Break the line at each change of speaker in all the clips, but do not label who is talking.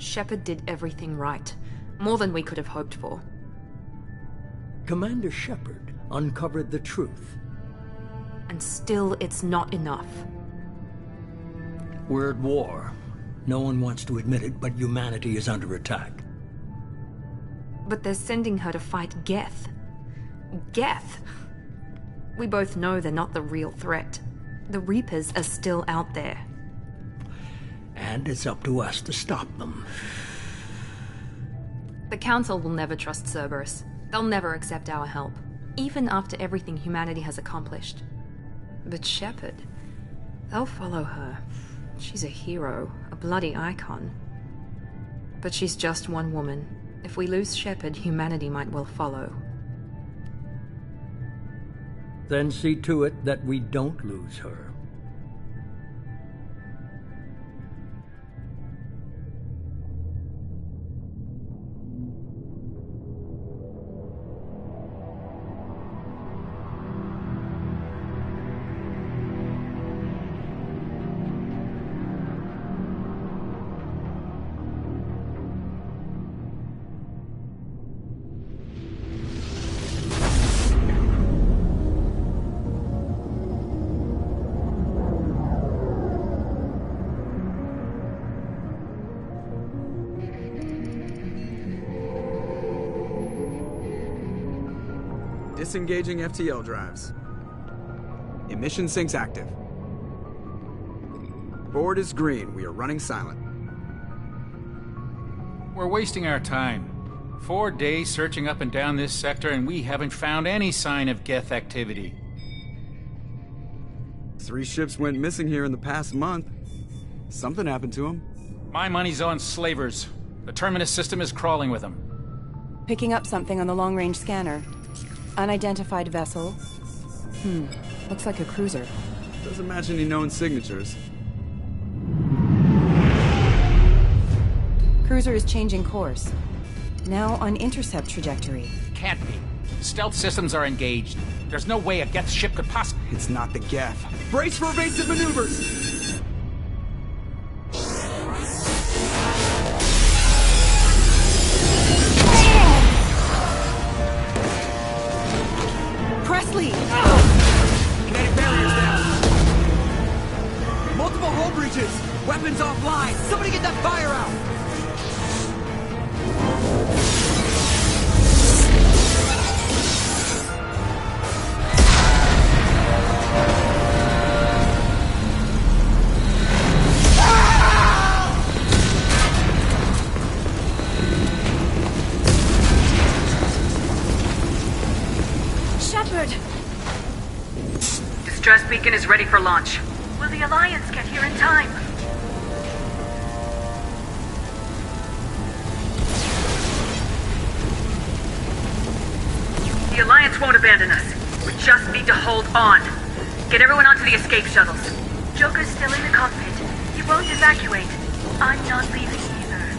Shepard did everything right. More than we could have hoped for.
Commander Shepard uncovered the truth.
And still, it's not enough.
We're at war. No one wants to admit it, but humanity is under attack.
But they're sending her to fight Geth. Geth! We both know they're not the real threat. The Reapers are still out there.
And it's up to us to stop them.
The Council will never trust Cerberus. They'll never accept our help, even after everything humanity has accomplished. But Shepard, they'll follow her. She's a hero, a bloody icon. But she's just one woman. If we lose Shepard, humanity might well follow.
Then see to it that we don't lose her.
Disengaging FTL drives. Emission sinks active. Board is green. We are running silent.
We're wasting our time. 4 days searching up and down this sector, and we haven't found any sign of Geth activity.
3 ships went missing here in the past month. Something happened to them.
My money's on slavers. The Terminus system is crawling with them.
Picking up something on the long-range scanner. Unidentified vessel. Looks like a cruiser.
Doesn't match any known signatures.
Cruiser is changing course. Now on intercept trajectory.
Can't be. Stealth systems are engaged. There's no way a Geth ship could possibly...
It's not the Geth. Brace for evasive maneuvers!
Presley!
Kinetic barriers down! Multiple hull breaches! Weapons offline! Somebody get that fire out!
Distress beacon is ready for launch. Will the Alliance get here in time? The Alliance won't abandon us. We just need to hold on. Get everyone onto the escape shuttles. Joker's still in the cockpit. He won't evacuate. I'm not leaving either.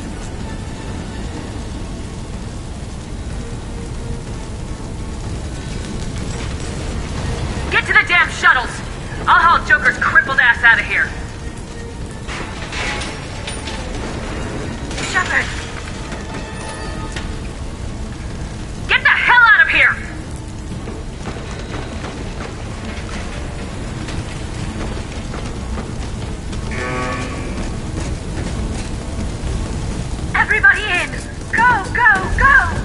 Get to the damn shuttles! I'll haul Joker's crippled ass out of here. Shepard! Get the hell out of here! Everybody in! Go, go, go!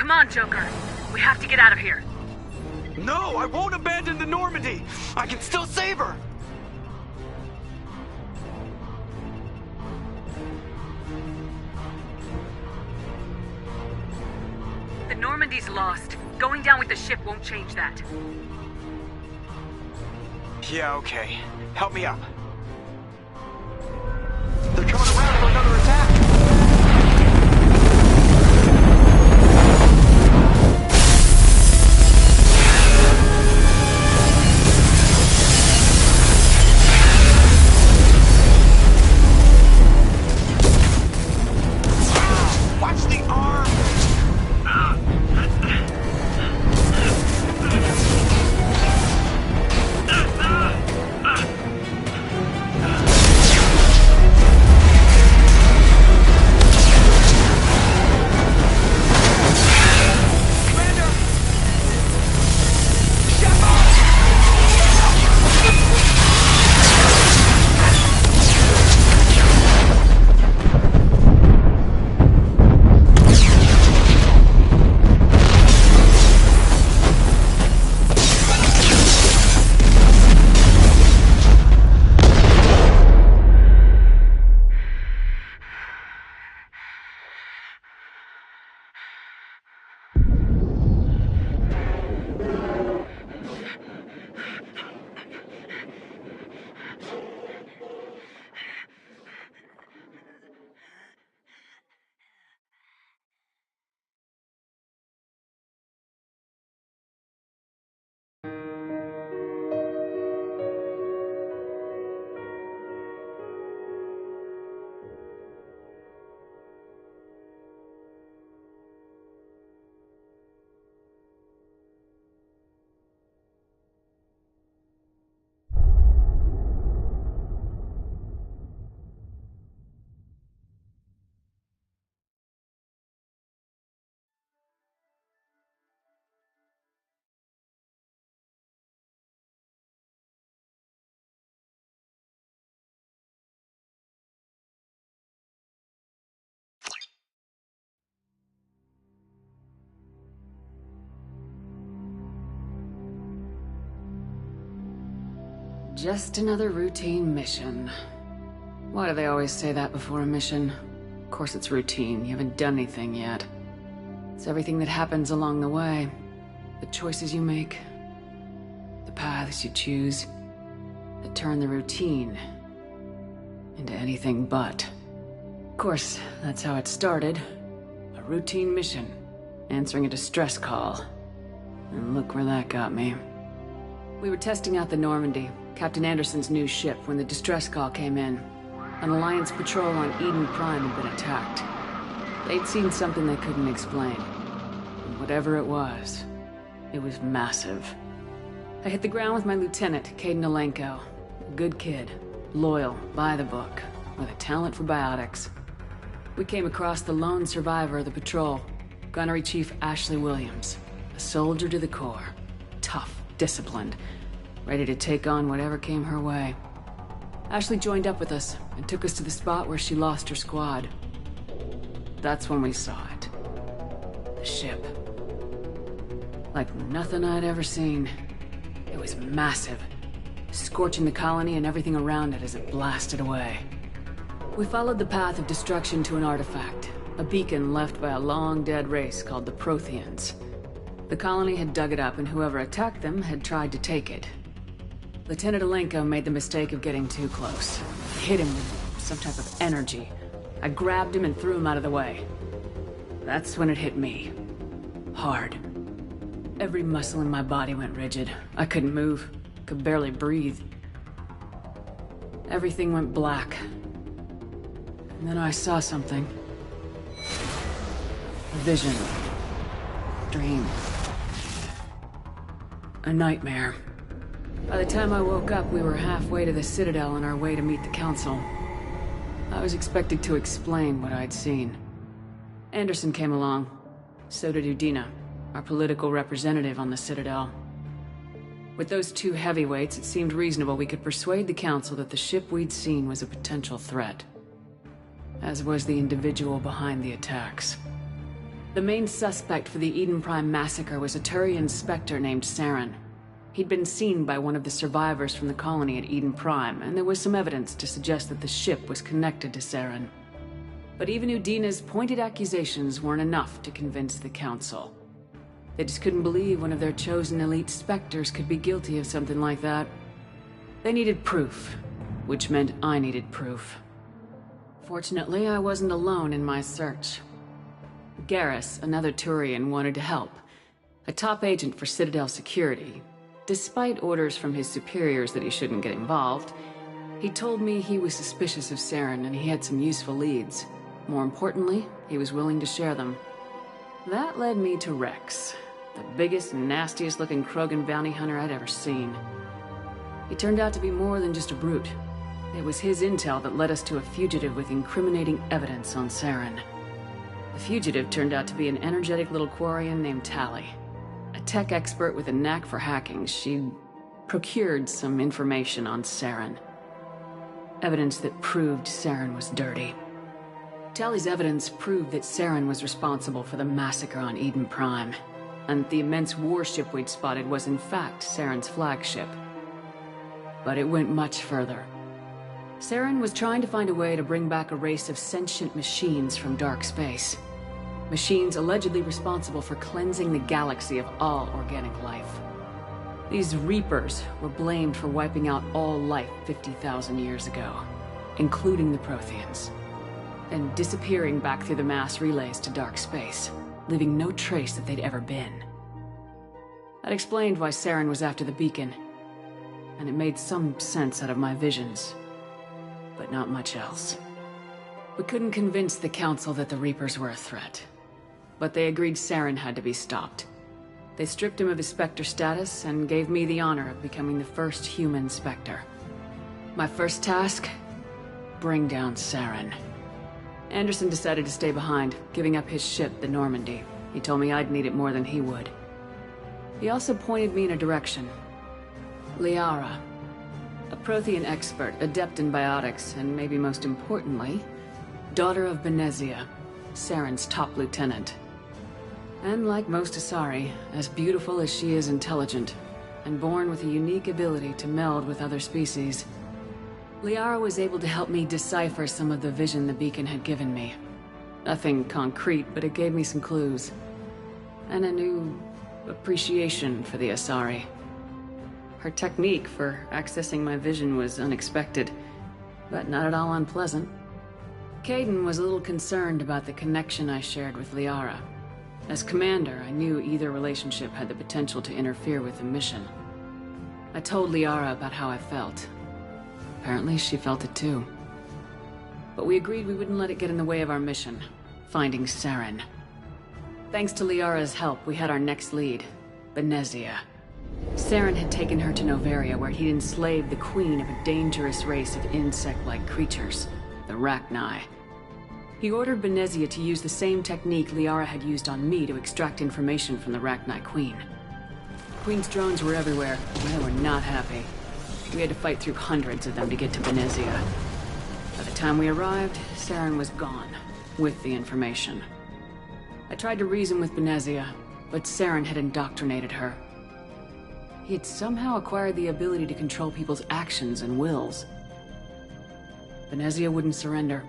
Come on, Joker. We have to get out of here.
No, I won't abandon the Normandy! I can still save her!
The Normandy's lost. Going down with the ship won't change that.
Yeah, okay. Help me up. They're coming around for another attack! Watch the arm!
Just another routine mission. Why do they always say that before a mission? Of course it's routine, you haven't done anything yet. It's everything that happens along the way. The choices you make, the paths you choose, that turn the routine into anything but. Of course, that's how it started. A routine mission, answering a distress call. And look where that got me. We were testing out the Normandy, Captain Anderson's new ship, when the distress call came in. An Alliance patrol on Eden Prime had been attacked. They'd seen something they couldn't explain. And whatever it was massive. I hit the ground with my lieutenant, Caden Alenko. A good kid, loyal, by the book, with a talent for biotics. We came across the lone survivor of the patrol, Gunnery Chief Ashley Williams. A soldier to the core. Tough, disciplined, ready to take on whatever came her way. Ashley joined up with us and took us to the spot where she lost her squad. That's when we saw it. The ship. Like nothing I'd ever seen. It was massive, scorching the colony and everything around it as it blasted away. We followed the path of destruction to an artifact, a beacon left by a long-dead race called the Protheans. The colony had dug it up, and whoever attacked them had tried to take it. Lieutenant Alenko made the mistake of getting too close. He hit him with some type of energy. I grabbed him and threw him out of the way. That's when it hit me. Hard. Every muscle in my body went rigid. I couldn't move, could barely breathe. Everything went black. And then I saw something. A vision. Dream. A nightmare. By the time I woke up, we were halfway to the Citadel on our way to meet the Council. I was expected to explain what I'd seen. Anderson came along. So did Udina, our political representative on the Citadel. With those two heavyweights, it seemed reasonable we could persuade the Council that the ship we'd seen was a potential threat. As was the individual behind the attacks. The main suspect for the Eden Prime massacre was a Turian Spectre named Saren. He'd been seen by one of the survivors from the colony at Eden Prime, and there was some evidence to suggest that the ship was connected to Saren. But even Udina's pointed accusations weren't enough to convince the Council. They just couldn't believe one of their chosen elite Spectres could be guilty of something like that. They needed proof, which meant I needed proof. Fortunately, I wasn't alone in my search. Garrus, another Turian, wanted to help. A top agent for Citadel Security. Despite orders from his superiors that he shouldn't get involved, he told me he was suspicious of Saren and he had some useful leads. More importantly, he was willing to share them. That led me to Rex, the biggest and nastiest looking Krogan bounty hunter I'd ever seen. He turned out to be more than just a brute. It was his intel that led us to a fugitive with incriminating evidence on Saren. The fugitive turned out to be an energetic little Quarian named Tali. A tech expert with a knack for hacking, she'd procured some information on Saren. Evidence that proved Saren was dirty. Tali's evidence proved that Saren was responsible for the massacre on Eden Prime, and the immense warship we'd spotted was in fact Saren's flagship. But it went much further. Saren was trying to find a way to bring back a race of sentient machines from dark space. Machines allegedly responsible for cleansing the galaxy of all organic life. These Reapers were blamed for wiping out all life 50,000 years ago, including the Protheans, and disappearing back through the mass relays to dark space, leaving no trace that they'd ever been. That explained why Saren was after the beacon, and it made some sense out of my visions, but not much else. We couldn't convince the Council that the Reapers were a threat, but they agreed Saren had to be stopped. They stripped him of his Spectre status and gave me the honor of becoming the first human Spectre. My first task? Bring down Saren. Anderson decided to stay behind, giving up his ship, the Normandy. He told me I'd need it more than he would. He also pointed me in a direction. Liara. A Prothean expert, adept in biotics, and maybe most importantly, daughter of Benezia, Saren's top lieutenant. And like most Asari, as beautiful as she is intelligent, and born with a unique ability to meld with other species. Liara was able to help me decipher some of the vision the beacon had given me. Nothing concrete, but it gave me some clues. And a new appreciation for the Asari. Her technique for accessing my vision was unexpected, but not at all unpleasant. Kaidan was a little concerned about the connection I shared with Liara. As commander, I knew either relationship had the potential to interfere with the mission. I told Liara about how I felt. Apparently, she felt it too. But we agreed we wouldn't let it get in the way of our mission, finding Saren. Thanks to Liara's help, we had our next lead, Benezia. Saren had taken her to Noveria, where he'd enslaved the queen of a dangerous race of insect-like creatures, the Rachni. He ordered Benezia to use the same technique Liara had used on me to extract information from the Rachni Queen. The Queen's drones were everywhere, and they were not happy. We had to fight through hundreds of them to get to Benezia. By the time we arrived, Saren was gone, with the information. I tried to reason with Benezia, but Saren had indoctrinated her. He had somehow acquired the ability to control people's actions and wills. Benezia wouldn't surrender,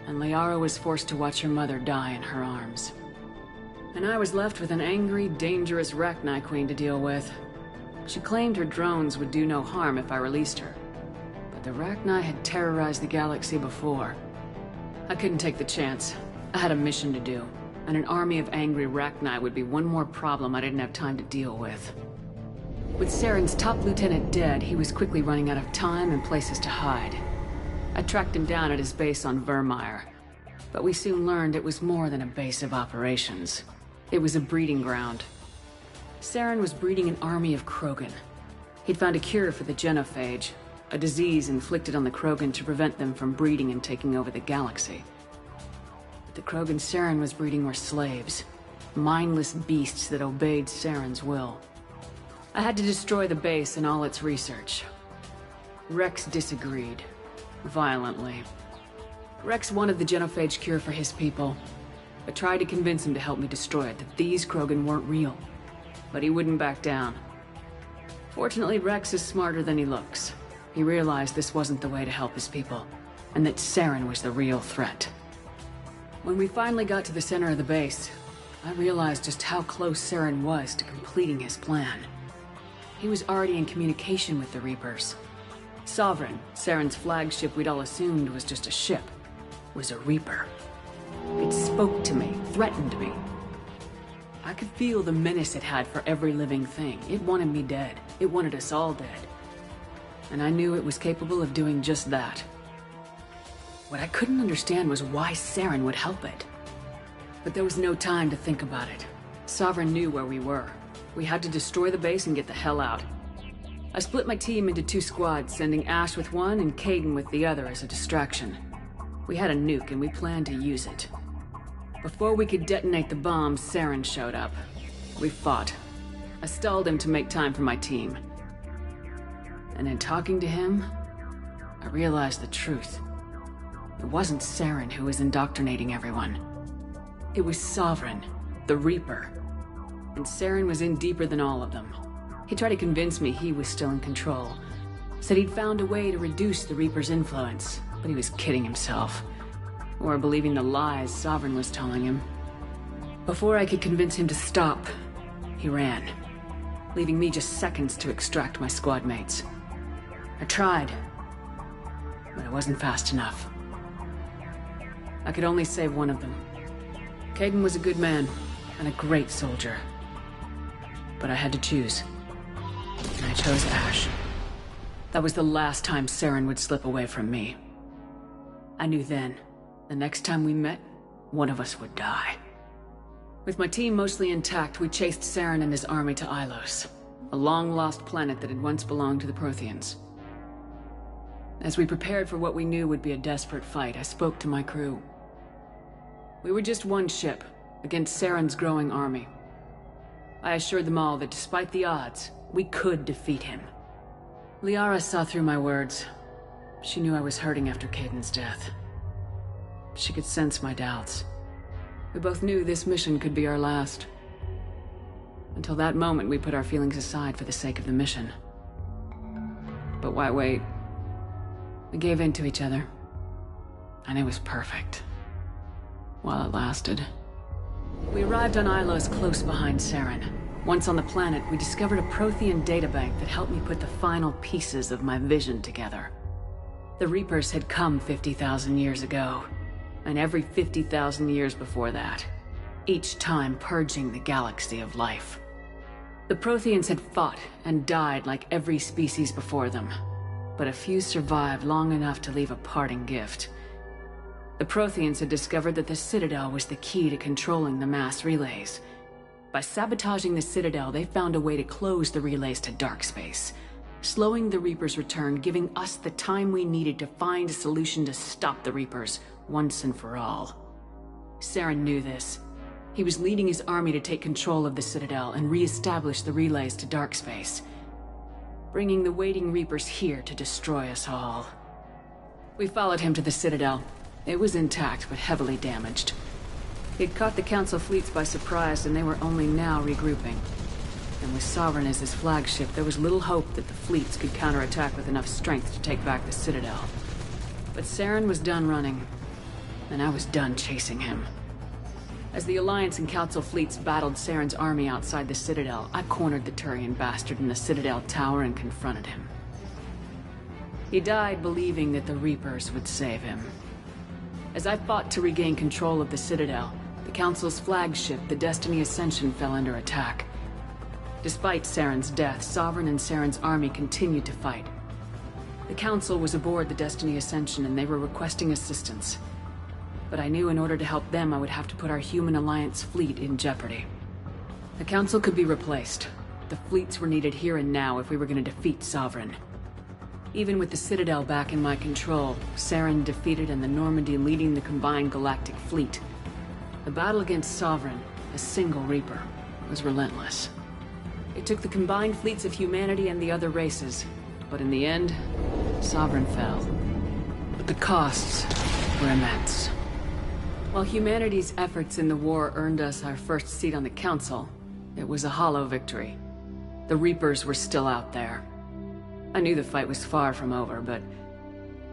and Liara was forced to watch her mother die in her arms. And I was left with an angry, dangerous Rachni Queen to deal with. She claimed her drones would do no harm if I released her. But the Rachni had terrorized the galaxy before. I couldn't take the chance. I had a mission to do, and an army of angry Rachni would be one more problem I didn't have time to deal with. With Saren's top lieutenant dead, he was quickly running out of time and places to hide. I tracked him down at his base on Vermeer, but we soon learned it was more than a base of operations. It was a breeding ground. Saren was breeding an army of Krogan. He'd found a cure for the genophage, a disease inflicted on the Krogan to prevent them from breeding and taking over the galaxy. But the Krogan Saren was breeding were slaves, mindless beasts that obeyed Saren's will. I had to destroy the base and all its research. Rex disagreed. Violently. Rex wanted the genophage cure for his people. I tried to convince him to help me destroy it, that these Krogan weren't real. But he wouldn't back down. Fortunately, Rex is smarter than he looks. He realized this wasn't the way to help his people, and that Saren was the real threat. When we finally got to the center of the base, I realized just how close Saren was to completing his plan. He was already in communication with the Reapers. Sovereign, Saren's flagship we'd all assumed was just a ship, was a Reaper. It spoke to me, threatened me. I could feel the menace it had for every living thing. It wanted me dead. It wanted us all dead. And I knew it was capable of doing just that. What I couldn't understand was why Saren would help it. But there was no time to think about it. Sovereign knew where we were. We had to destroy the base and get the hell out. I split my team into 2 squads, sending Ash with one and Caden with the other as a distraction. We had a nuke and we planned to use it. Before we could detonate the bomb, Saren showed up. We fought. I stalled him to make time for my team. And in talking to him, I realized the truth. It wasn't Saren who was indoctrinating everyone. It was Sovereign, the Reaper. And Saren was in deeper than all of them. He tried to convince me he was still in control. Said he'd found a way to reduce the Reaper's influence, but he was kidding himself. Or believing the lies Sovereign was telling him. Before I could convince him to stop, he ran, leaving me just seconds to extract my squad mates. I tried, but I wasn't fast enough. I could only save one of them. Caden was a good man, and a great soldier. But I had to choose. And I chose Ash. That was the last time Saren would slip away from me. I knew then, the next time we met, one of us would die. With my team mostly intact, we chased Saren and his army to Ilos, a long-lost planet that had once belonged to the Protheans. As we prepared for what we knew would be a desperate fight, I spoke to my crew. We were just one ship, against Saren's growing army. I assured them all that despite the odds, we could defeat him. Liara saw through my words. She knew I was hurting after Caden's death. She could sense my doubts. We both knew this mission could be our last. Until that moment, we put our feelings aside for the sake of the mission. But why wait? We gave in to each other. And it was perfect. While it lasted. We arrived on Ilos close behind Saren. Once on the planet, we discovered a Prothean databank that helped me put the final pieces of my vision together. The Reapers had come 50,000 years ago, and every 50,000 years before that, each time purging the galaxy of life. The Protheans had fought and died like every species before them, but a few survived long enough to leave a parting gift. The Protheans had discovered that the Citadel was the key to controlling the mass relays. By sabotaging the Citadel, they found a way to close the relays to dark space, slowing the Reapers' return, giving us the time we needed to find a solution to stop the Reapers once and for all. Saren knew this. He was leading his army to take control of the Citadel and re-establish the relays to dark space, bringing the waiting Reapers here to destroy us all. We followed him to the Citadel. It was intact, but heavily damaged. He'd caught the Council fleets by surprise, and they were only now regrouping. And with Sovereign as his flagship, there was little hope that the fleets could counterattack with enough strength to take back the Citadel. But Saren was done running, and I was done chasing him. As the Alliance and Council fleets battled Saren's army outside the Citadel, I cornered the Turian bastard in the Citadel tower and confronted him. He died believing that the Reapers would save him. As I fought to regain control of the Citadel, the Council's flagship, the Destiny Ascension, fell under attack. Despite Saren's death, Sovereign and Saren's army continued to fight. The Council was aboard the Destiny Ascension and they were requesting assistance. But I knew in order to help them, I would have to put our human Alliance fleet in jeopardy. The Council could be replaced. The fleets were needed here and now if we were going to defeat Sovereign. Even with the Citadel back in my control, Saren defeated and the Normandy leading the combined galactic fleet. The battle against Sovereign, a single Reaper, was relentless. It took the combined fleets of humanity and the other races, but in the end, Sovereign fell. But the costs were immense. While humanity's efforts in the war earned us our first seat on the Council, it was a hollow victory. The Reapers were still out there. I knew the fight was far from over, but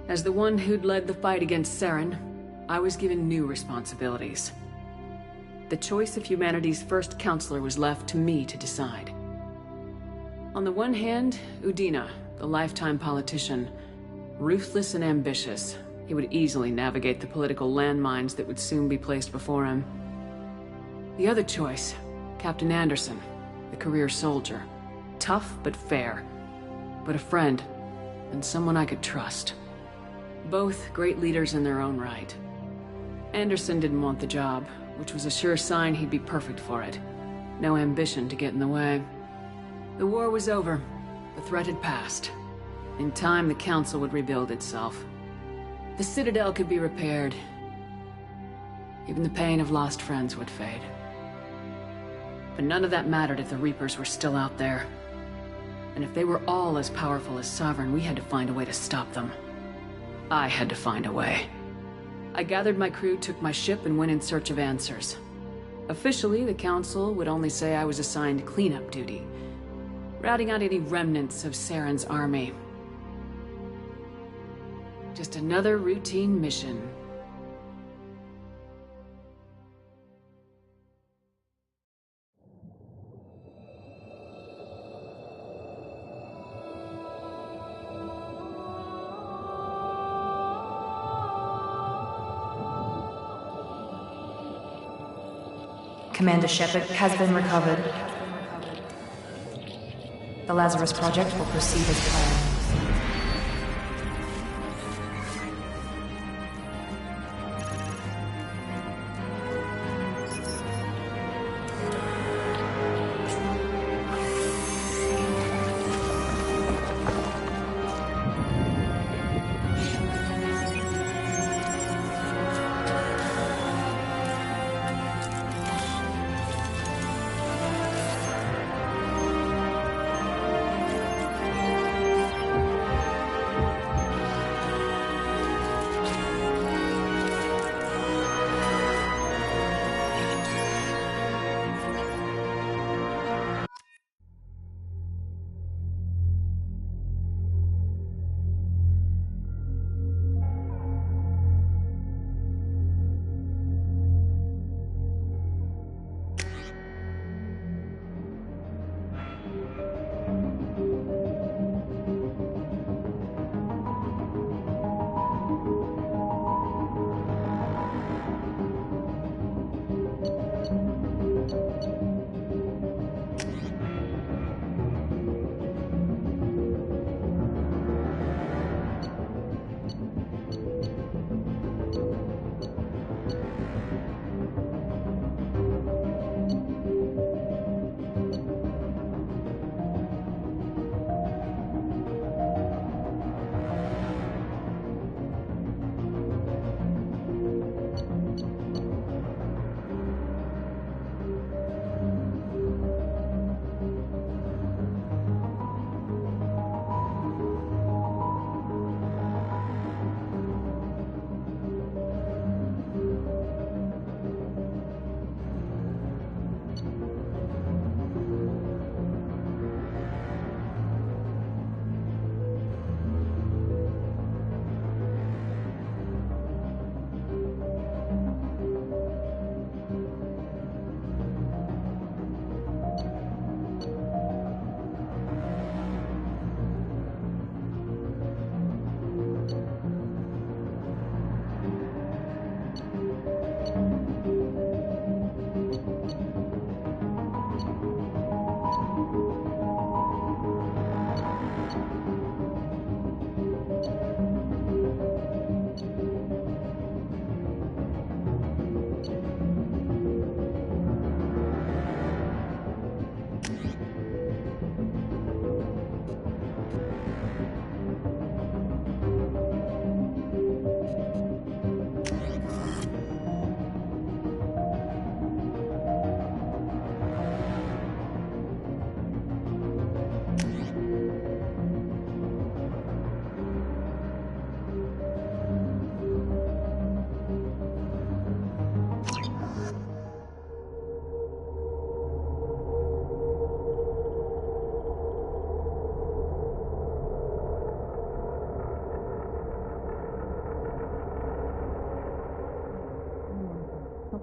as the one who'd led the fight against Saren, I was given new responsibilities. The choice of humanity's first counselor was left to me to decide. On the one hand, Udina, the lifetime politician, ruthless and ambitious. He would easily navigate the political landmines that would soon be placed before him. The other choice, Captain Anderson, the career soldier. Tough but fair, but a friend, and someone I could trust. Both great leaders in their own right. Anderson didn't want the job, which was a sure sign he'd be perfect for it. No ambition to get in the way. The war was over. The threat had passed. In time, the Council would rebuild itself. The Citadel could be repaired. Even the pain of lost friends would fade. But none of that mattered if the Reapers were still out there. And if they were all as powerful as Sovereign, we had to find a way to stop them. I had to find a way. I gathered my crew, took my ship, and went in search of answers. Officially, the Council would only say I was assigned cleanup duty, routing out any remnants of Saren's army. Just another routine mission.
Commander Shepard has been recovered. The Lazarus Project will proceed as planned.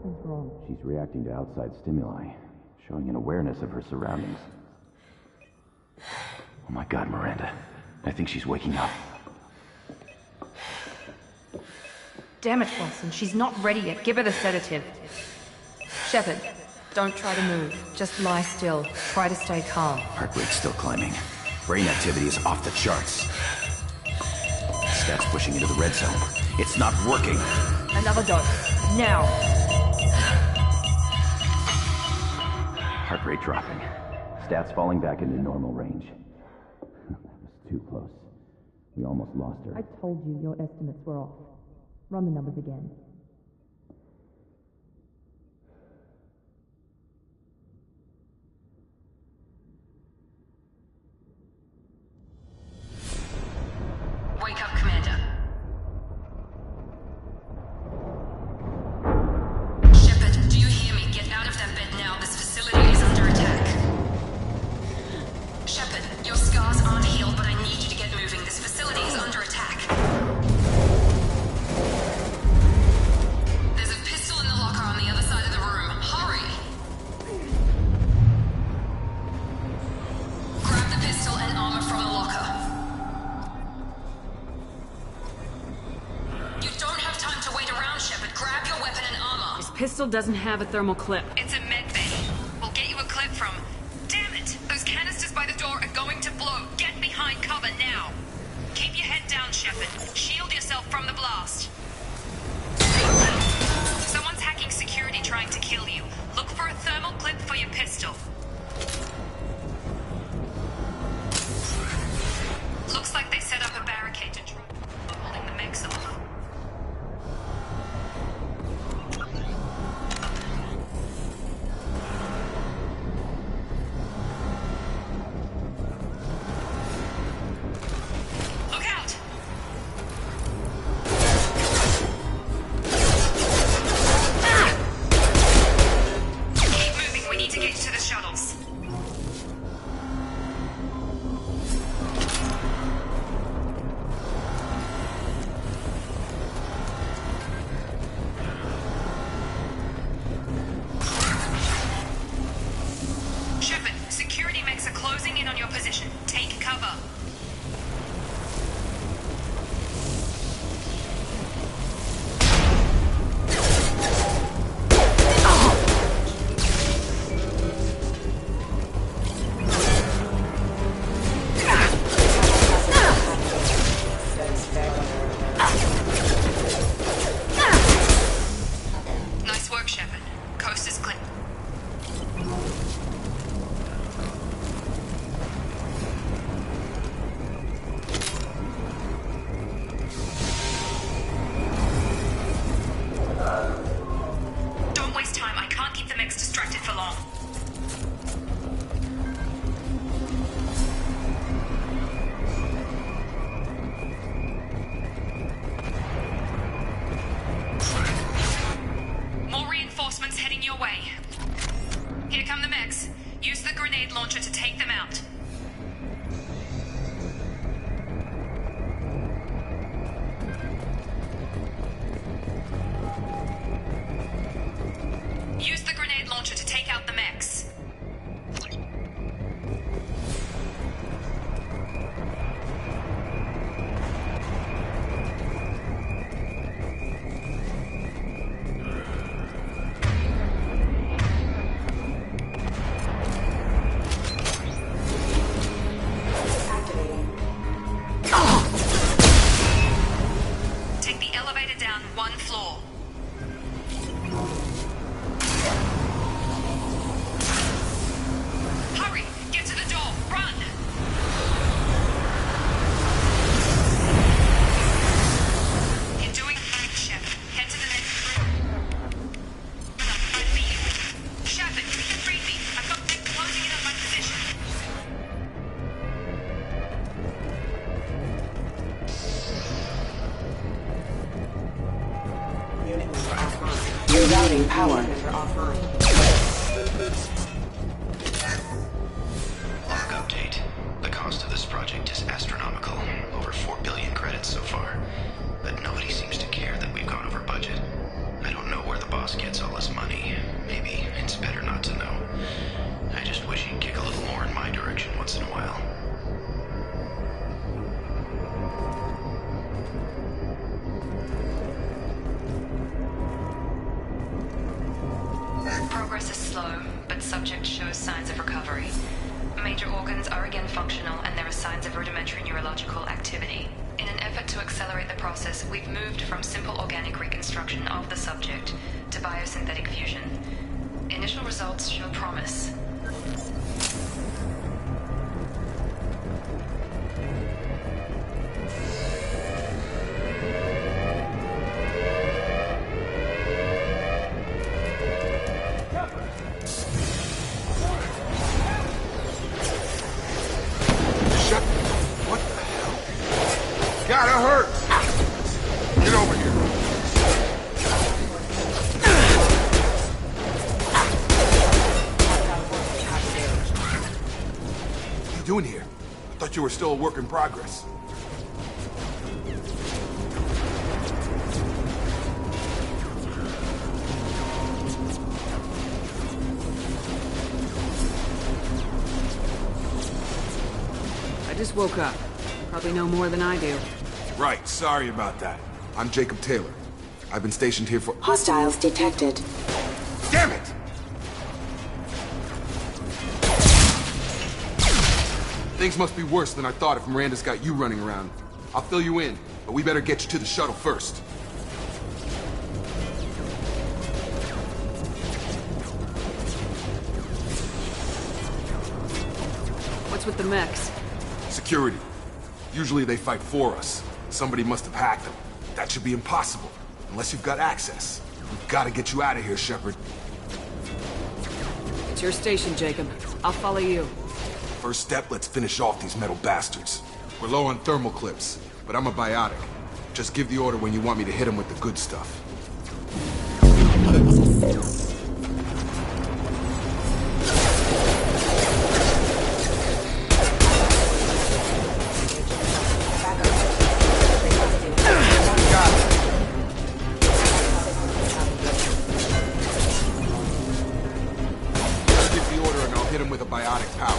Something's wrong.
She's reacting to outside stimuli, showing an awareness of her surroundings. Oh my god, Miranda. I think she's waking up.
Damn it, Watson. She's not ready yet. Give her the sedative. Shepard, don't try to move. Just lie still. Try to stay calm.
Heart rate's still climbing. Brain activity is off the charts. Stats pushing into the red zone. It's not working.
Another dose. Now.
Heart rate dropping. Stats falling back into normal range. That was too close. We almost lost her.
I told you your estimates were off. Run the numbers again.
Wake up, Commander. Shepard, do you hear me? Get out of that bed now. This facility is under attack. Shepard, your scars aren't healed, but I need you to get moving. This facility is under attack. There's a pistol in the locker on the other side of the room. Hurry! Grab the pistol and armor from the locker. You don't have time to wait around, Shepard. Grab your weapon and armor.
This pistol doesn't have a thermal clip.
It's a med bay. We'll get you a clip from... Damn it! Those canisters by the door are going to blow. Get behind cover now. Keep your head down, Shepard. Shield yourself from the blast. Someone's hacking security trying to kill you. Look for a thermal clip for your pistol. Looks like they set up a barricade to try holding the mechs off. Look out! Keep moving, we need to get to the shuttles. Shepard, security mechs are closing in on your position. Take cover. Nice work, Shepard. Coast is clear. Don't waste time. I can't keep the mechs distracted for long. More reinforcements heading your way. Here come the mechs. Use the grenade launcher to take them out. Use the grenade launcher to take out the mechs. Take the elevator down one floor. Hurry! Get to the door! Run! You're doing fine, Shepard. Head to the next room. Find me. Shepard, you can read me. I've got them closing in on my position.
Rerouting power.
Log update. The cost of this project is astronomical. Over 4 billion credits so far. But nobody seems to care that we've gone over budget. I don't know where the boss gets all this money.
subject shows signs of recovery. Major organs are again functional, and there are signs of rudimentary neurological activity. In an effort to accelerate the process, we've moved from simple organic reconstruction of the subject to biosynthetic fusion. Initial results show promise.
Gotta hurt! Get over here. What are you doing here? I thought you were still a work in progress.
I just woke up. You probably know more than I do.
Right, sorry about that. I'm Jacob Taylor. I've been stationed here for—
Hostiles detected.
Damn it! Things must be worse than I thought if Miranda's got you running around. I'll fill you in, but we better get you to the shuttle first.
What's with the mechs?
Security. Usually they fight for us. Somebody must have hacked them. That should be impossible, unless you've got access. We've got to get you out of here, Shepard.
It's your station, Jacob. I'll follow you.
First step, let's finish off these metal bastards. We're low on thermal clips, but I'm a biotic. Just give the order when you want me to hit them with the good stuff. Hit him with a biotic power.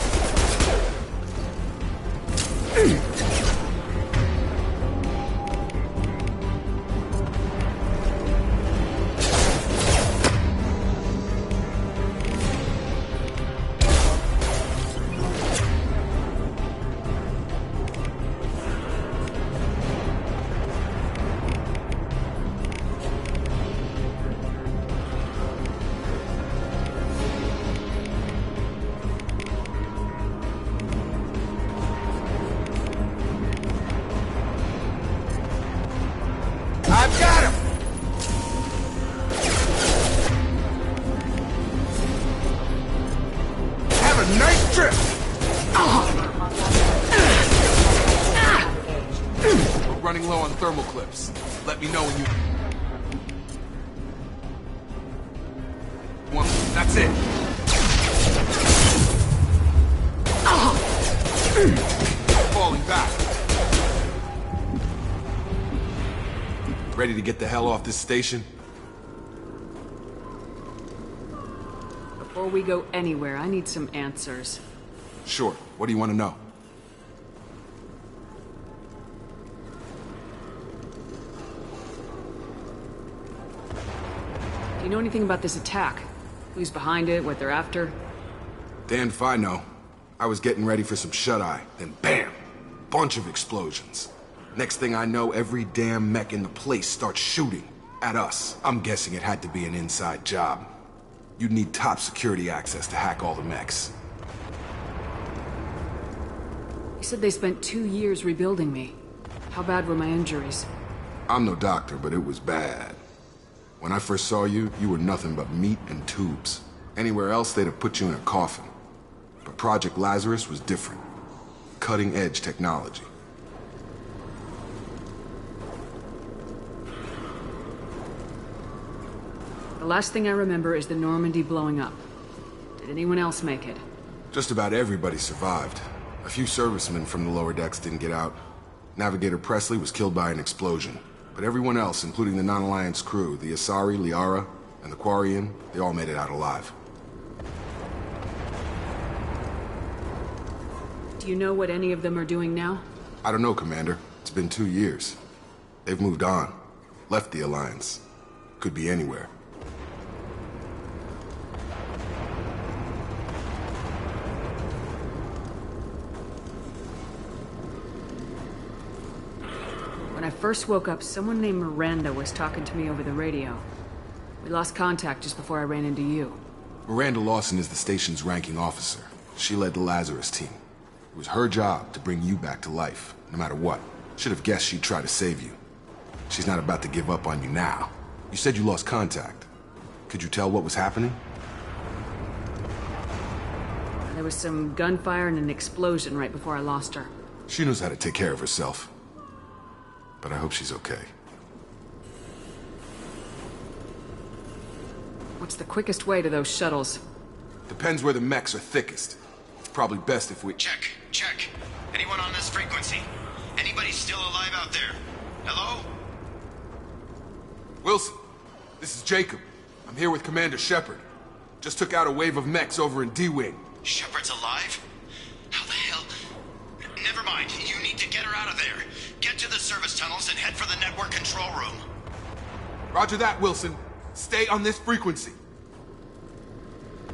I've got him! Have a nice trip! We're running low on thermal clips. Let me know when you... Well, that's it. Falling back. Ready to get the hell off this station?
Before we go anywhere, I need some answers.
Sure. What do you want to know?
Do you know anything about this attack? Who's behind it, what they're after?
Damned if I know. I was getting ready for some shut-eye, then bam! Bunch of explosions. Next thing I know, every damn mech in the place starts shooting at us. I'm guessing it had to be an inside job. You'd need top security access to hack all the mechs.
You said they spent 2 years rebuilding me. How bad were my injuries?
I'm no doctor, but it was bad. When I first saw you, you were nothing but meat and tubes. Anywhere else, they'd have put you in a coffin. But Project Lazarus was different. Cutting-edge technology.
The last thing I remember is the Normandy blowing up. Did anyone else make it?
Just about everybody survived. A few servicemen from the lower decks didn't get out. Navigator Presley was killed by an explosion. But everyone else, including the non-Alliance crew, the Asari, Liara, and the Quarian, they all made it out alive.
Do you know what any of them are doing now?
I don't know, Commander. It's been 2 years. They've moved on. Left the Alliance. Could be anywhere.
When I first woke up, someone named Miranda was talking to me over the radio. We lost contact just before I ran into you.
Miranda Lawson is the station's ranking officer. She led the Lazarus team. It was her job to bring you back to life, no matter what. Should have guessed she'd try to save you. She's not about to give up on you now. You said you lost contact. Could you tell what was happening?
There was some gunfire and an explosion right before I lost her.
She knows how to take care of herself. But I hope she's okay.
What's the quickest way to those shuttles?
Depends where the mechs are thickest. It's probably best if we...
Check. Anyone on this frequency? Anybody still alive out there? Hello?
Wilson, this is Jacob. I'm here with Commander Shepard. Just took out a wave of mechs over in D-Wing.
Shepard's alive? How the hell? Never mind. You need to get her out of there. Get to the service tunnels and head for the network control room.
Roger that, Wilson. Stay on this frequency.
I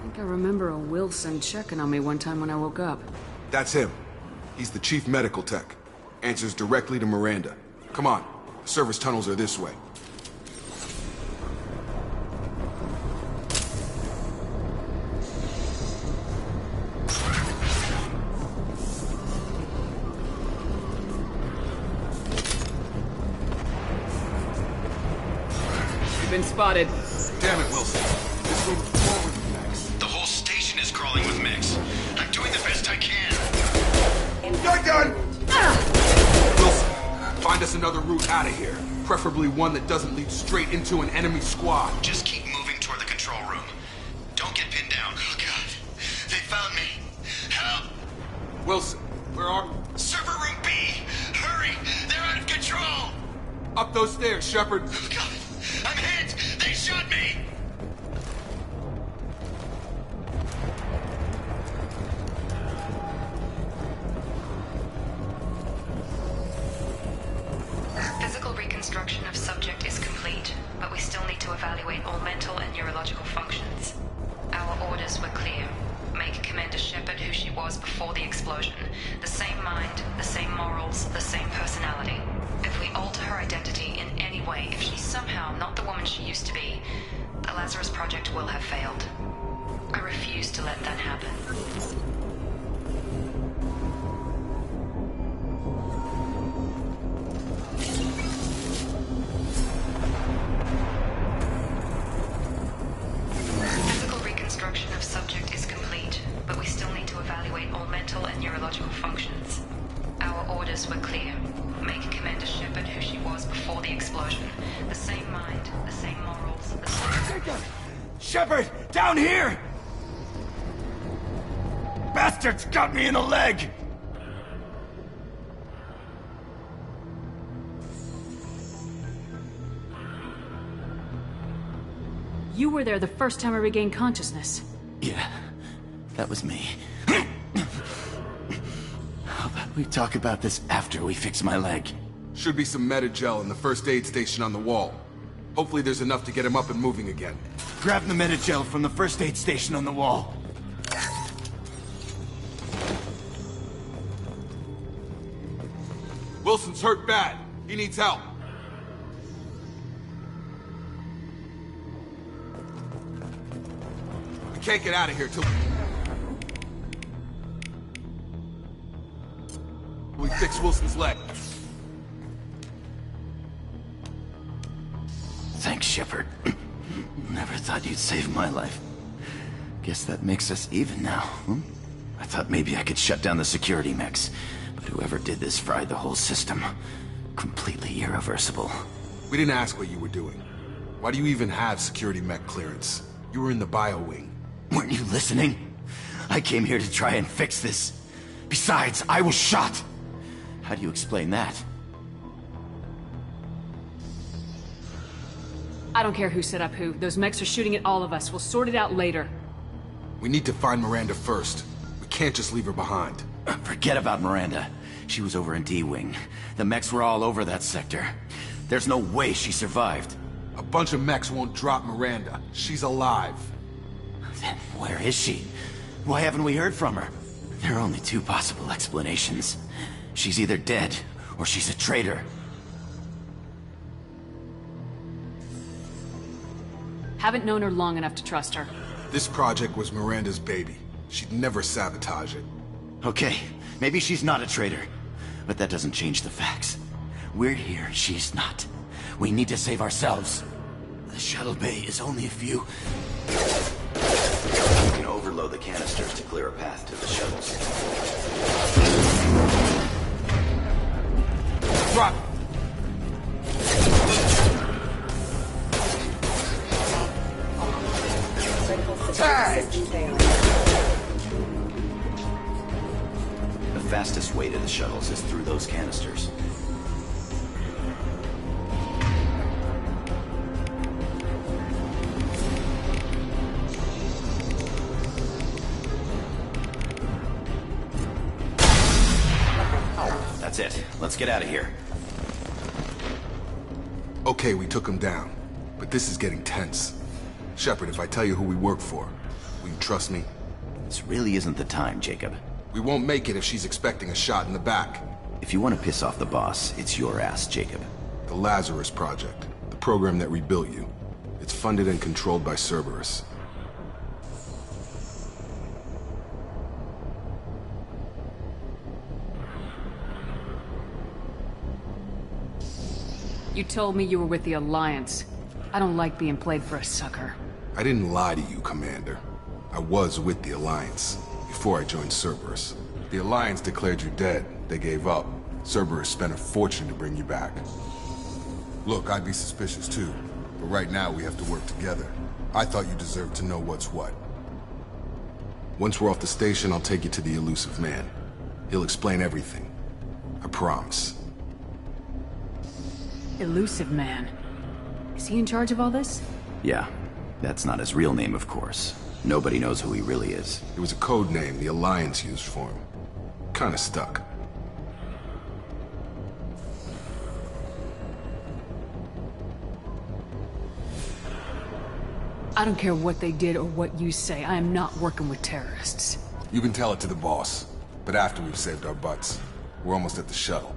think I remember a Wilson checking on me one time when I woke up.
That's him. He's the chief medical tech. Answers directly to Miranda. Come on. The service tunnels are this way.
Been spotted.
Damn it, Wilson. This room is full with mechs.
The whole station is crawling with mechs. I'm doing the best I can.
You're done! Wilson, find us another route out of here. Preferably one that doesn't lead straight into an enemy squad.
Just keep moving toward the control room. Don't get pinned down. Oh, God. They found me. Help!
Wilson, where are we?
Server room B! Hurry! They're out of control!
Up those stairs, Shepard.
Oh, God. I'm hit! They shot me!
Physical reconstruction of subject is complete, but we still need to evaluate all mental and neurological functions. Our orders were clear. Make Commander Shepard who she was before the explosion. The same mind, the same morals, the same personality. If we alter her identity in any way, if she's somehow not the woman she used to be, the Lazarus Project will have failed. I refuse to let that happen. Physical reconstruction of subject is complete, but we still need to evaluate all mental and neurological functions. Our orders were clear. Make Commander Shepard who she was before the explosion. The same mind, the same morals, the same...
Shepard! Down here! Bastards got me in the leg!
You were there the first time I regained consciousness.
Yeah, that was me. How about we talk about this after we fix my leg?
Should be some Metagel in the first aid station on the wall. Hopefully there's enough to get him up and moving again.
Grab the Metagel from the first aid station on the wall.
Wilson's hurt bad. He needs help. We can't get out of here till we fix Wilson's leg.
Thanks, Shepard. Never thought you'd save my life. Guess that makes us even now, hmm? I thought maybe I could shut down the security mechs, but whoever did this fried the whole system. Completely irreversible.
We didn't ask what you were doing. Why do you even have security mech clearance? You were in the bio wing.
Weren't you listening? I came here to try and fix this. Besides, I was shot. How do you explain that?
I don't care who set up who. Those mechs are shooting at all of us. We'll sort it out later.
We need to find Miranda first. We can't just leave her behind.
Forget about Miranda. She was over in D-Wing. The mechs were all over that sector. There's no way she survived.
A bunch of mechs won't drop Miranda. She's alive.
Then where is she? Why haven't we heard from her? There are only two possible explanations. She's either dead, or she's a traitor.
Haven't known her long enough to trust her.
This project was Miranda's baby. She'd never sabotage it.
Okay, maybe she's not a traitor. But that doesn't change the facts. We're here, she's not. We need to save ourselves. The shuttle bay is only a few... We can overload the canisters to clear a path to the shuttles.
Drop!
The fastest way to the shuttles is through those canisters. That's it. Let's get out of here.
Okay, we took him down. But this is getting tense. Shepard, if I tell you who we work for, will you trust me?
This really isn't the time, Jacob.
We won't make it if she's expecting a shot in the back.
If you want to piss off the boss, it's your ass, Jacob.
The Lazarus Project. The program that rebuilt you. It's funded and controlled by Cerberus.
You told me you were with the Alliance. I don't like being played for a sucker.
I didn't lie to you, Commander. I was with the Alliance, before I joined Cerberus. The Alliance declared you dead. They gave up. Cerberus spent a fortune to bring you back. Look, I'd be suspicious too, but right now we have to work together. I thought you deserved to know what's what. Once we're off the station, I'll take you to the elusive man. He'll explain everything. I promise.
Elusive Man. Is he in charge of all this?
Yeah, that's not his real name, of course. Nobody knows who he really is.
It was a code name the Alliance used for him. Kinda stuck.
I don't care what they did or what you say. I am not working with terrorists.
You can tell it to the boss, but after we've saved our butts. We're almost at the shuttle.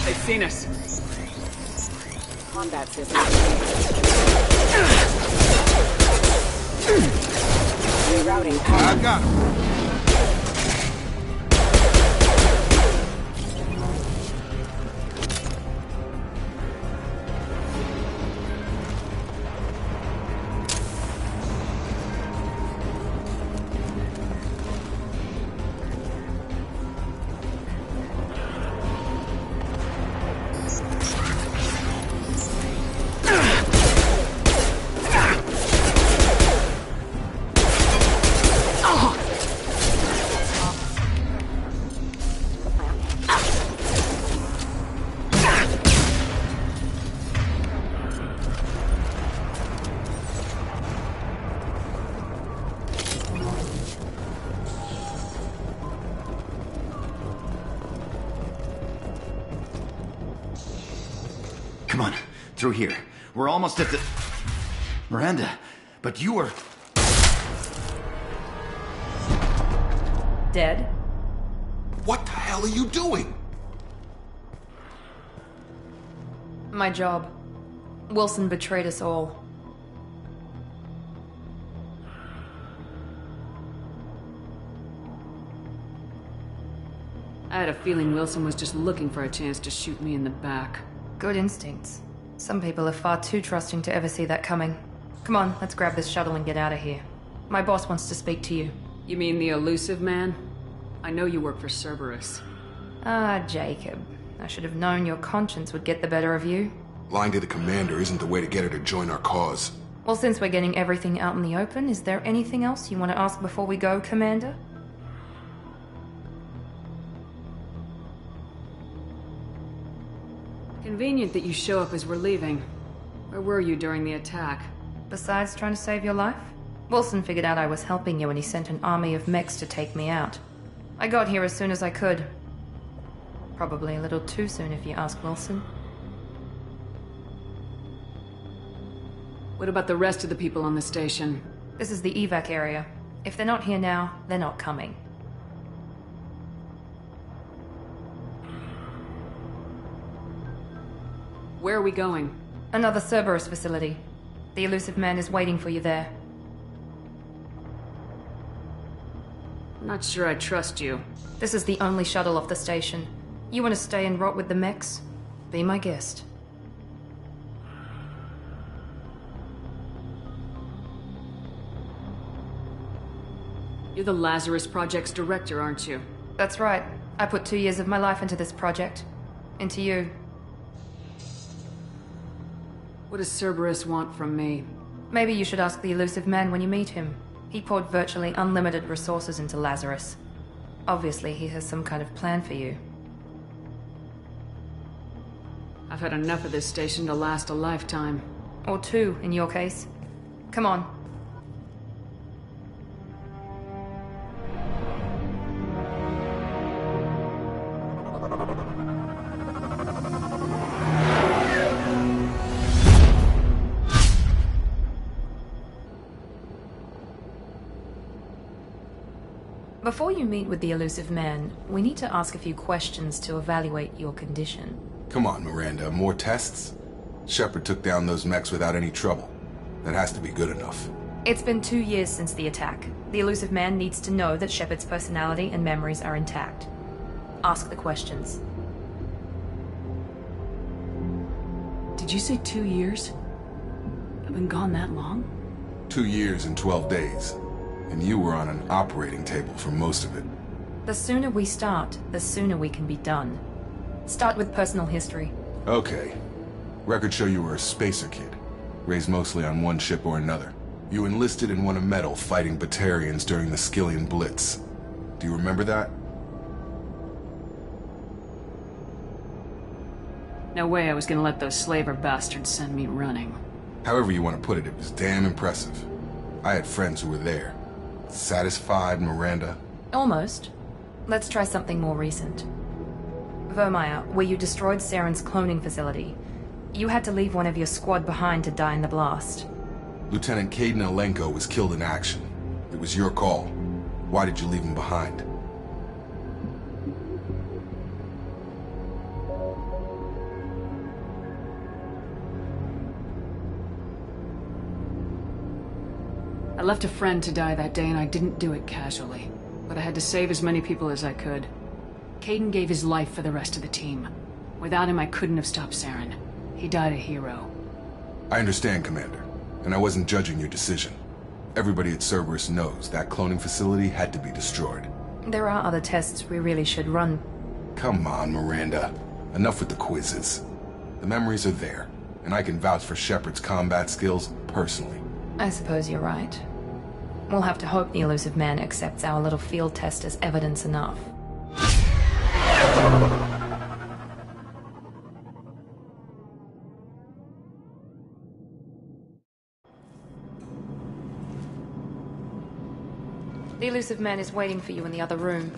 They've seen us.
Combat system. Rerouting.
I got him.
Come on, through here. We're almost at the... Miranda, but you were...
Dead?
What the hell are you doing?
My job. Wilson betrayed us all.
I had a feeling Wilson was just looking for a chance to shoot me in the back.
Good instincts. Some people are far too trusting to ever see that coming. Come on, let's grab this shuttle and get out of here. My boss wants to speak to you.
You mean the elusive man? I know you work for Cerberus.
Ah, Jacob. I should have known your conscience would get the better of you.
Lying to the commander isn't the way to get her to join our cause.
Well, since we're getting everything out in the open, is there anything else you want to ask before we go, Commander?
Convenient that you show up as we're leaving. Where were you during the attack?
Besides trying to save your life, Wilson figured out I was helping you and he sent an army of mechs to take me out. I got here as soon as I could. Probably a little too soon if you ask Wilson.
What about the rest of the people on the station?
This is the evac area. If they're not here now, they're not coming.
Where are we going?
Another Cerberus facility. The elusive man is waiting for you there.
I'm not sure I trust you.
This is the only shuttle off the station. You want to stay and rot with the mechs? Be my guest.
You're the Lazarus Project's director, aren't you?
That's right. I put 2 years of my life into this project. Into you.
What does Cerberus want from me?
Maybe you should ask the elusive man when you meet him. He poured virtually unlimited resources into Lazarus. Obviously, he has some kind of plan for you.
I've had enough of this station to last a lifetime.
Or 2, in your case. Come on. Before you meet with the elusive man, we need to ask a few questions to evaluate your condition.
Come on, Miranda, more tests? Shepard took down those mechs without any trouble. That has to be good enough.
It's been 2 years since the attack. The elusive man needs to know that Shepard's personality and memories are intact. Ask the questions.
Did you say 2 years? I've been gone that long?
2 years and 12 days. And you were on an operating table for most of it.
The sooner we start, the sooner we can be done. Start with personal history.
Okay. Records show you were a spacer kid, raised mostly on one ship or another. You enlisted and won a medal fighting Batarians during the Skillian Blitz. Do you remember that?
No way I was gonna let those slaver bastards send me running.
However you want to put it, it was damn impressive. I had friends who were there. Satisfied, Miranda?
Almost. Let's try something more recent. Vermeer, where you destroyed Saren's cloning facility. You had to leave one of your squad behind to die in the blast.
Lieutenant Caden Alenko was killed in action. It was your call. Why did you leave him behind?
I left a friend to die that day and I didn't do it casually. But I had to save as many people as I could. Caden gave his life for the rest of the team. Without him, I couldn't have stopped Saren. He died a hero.
I understand, Commander. And I wasn't judging your decision. Everybody at Cerberus knows that cloning facility had to be destroyed.
There are other tests we really should run.
Come on, Miranda. Enough with the quizzes. The memories are there, and I can vouch for Shepard's combat skills personally.
I suppose you're right. We'll have to hope the elusive man accepts our little field test as evidence enough. The elusive man is waiting for you in the other room.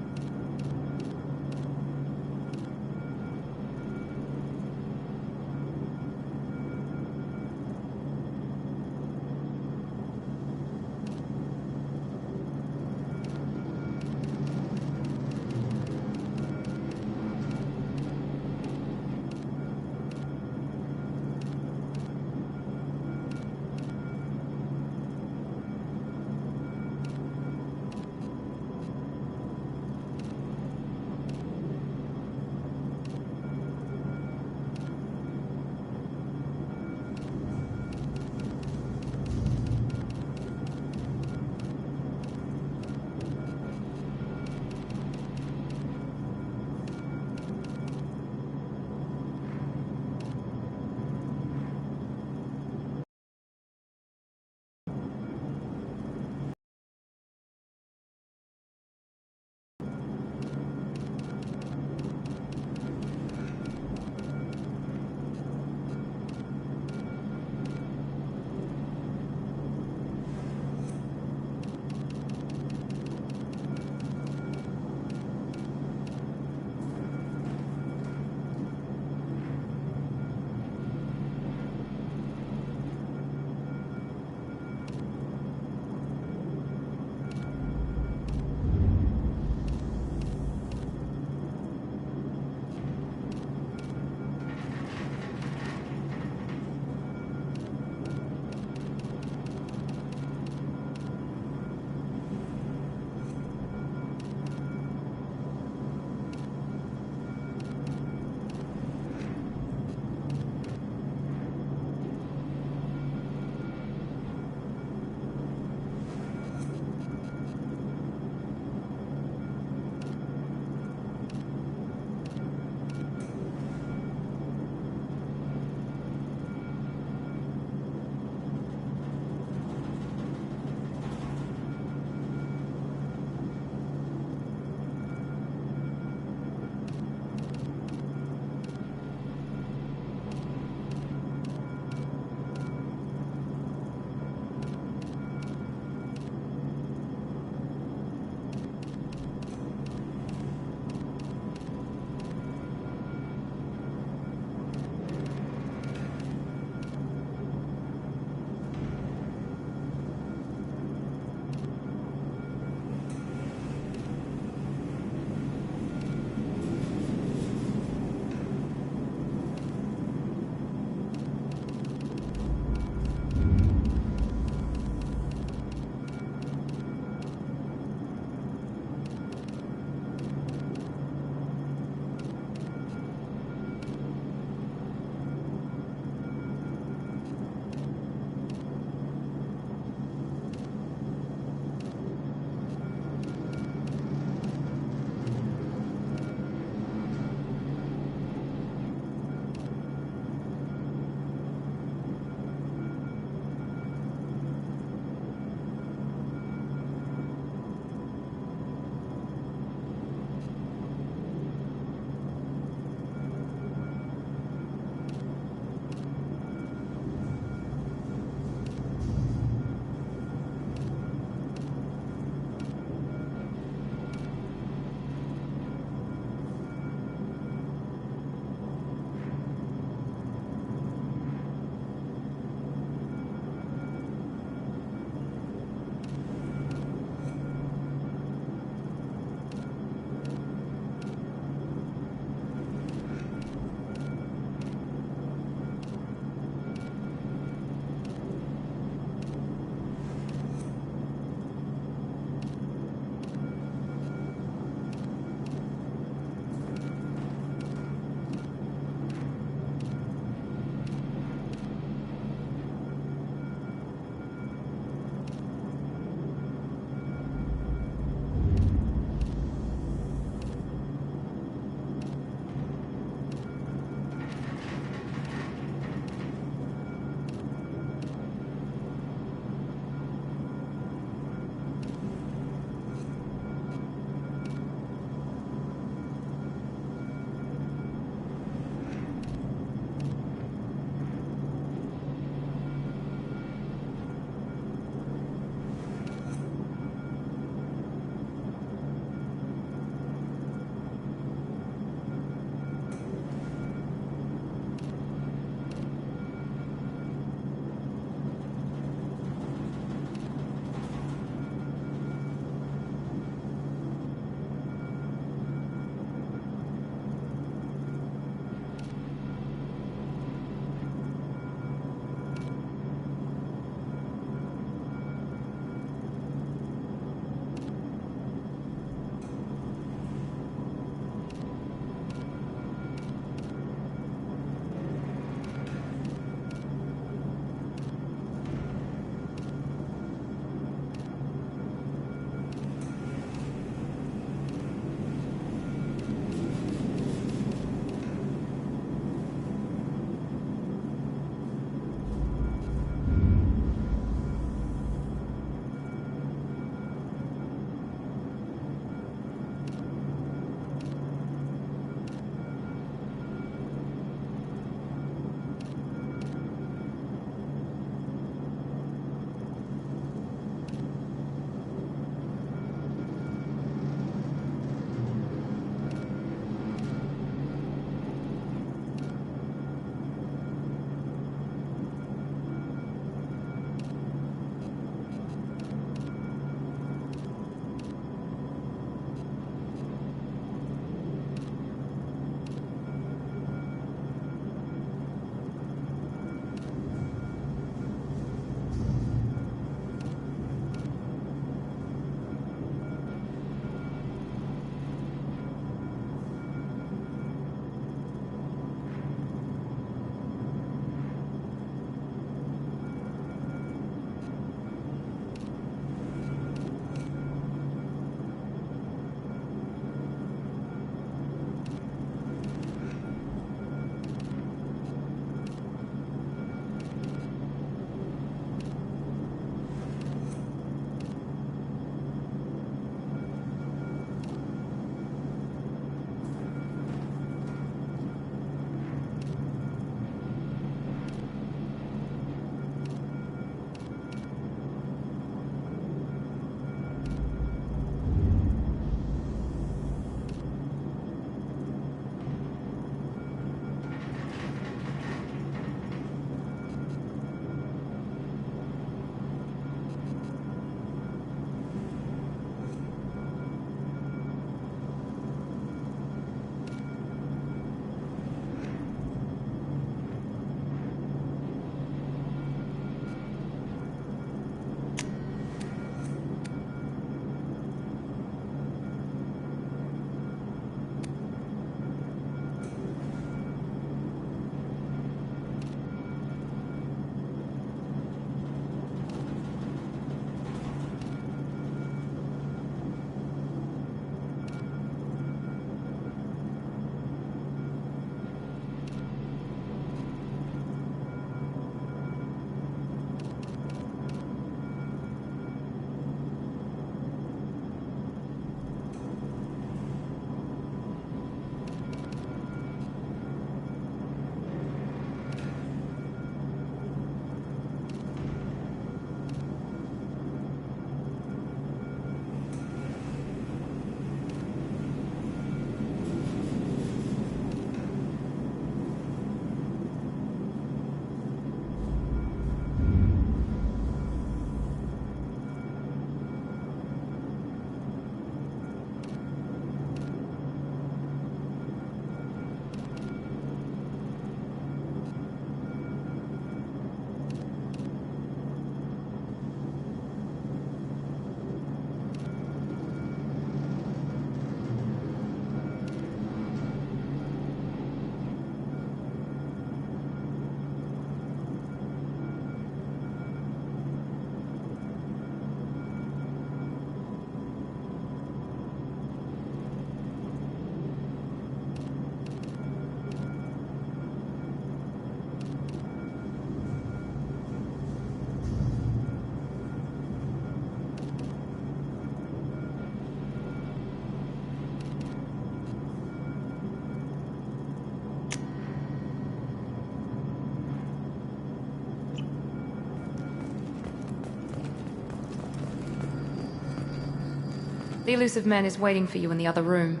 The elusive man is waiting for you in the other room.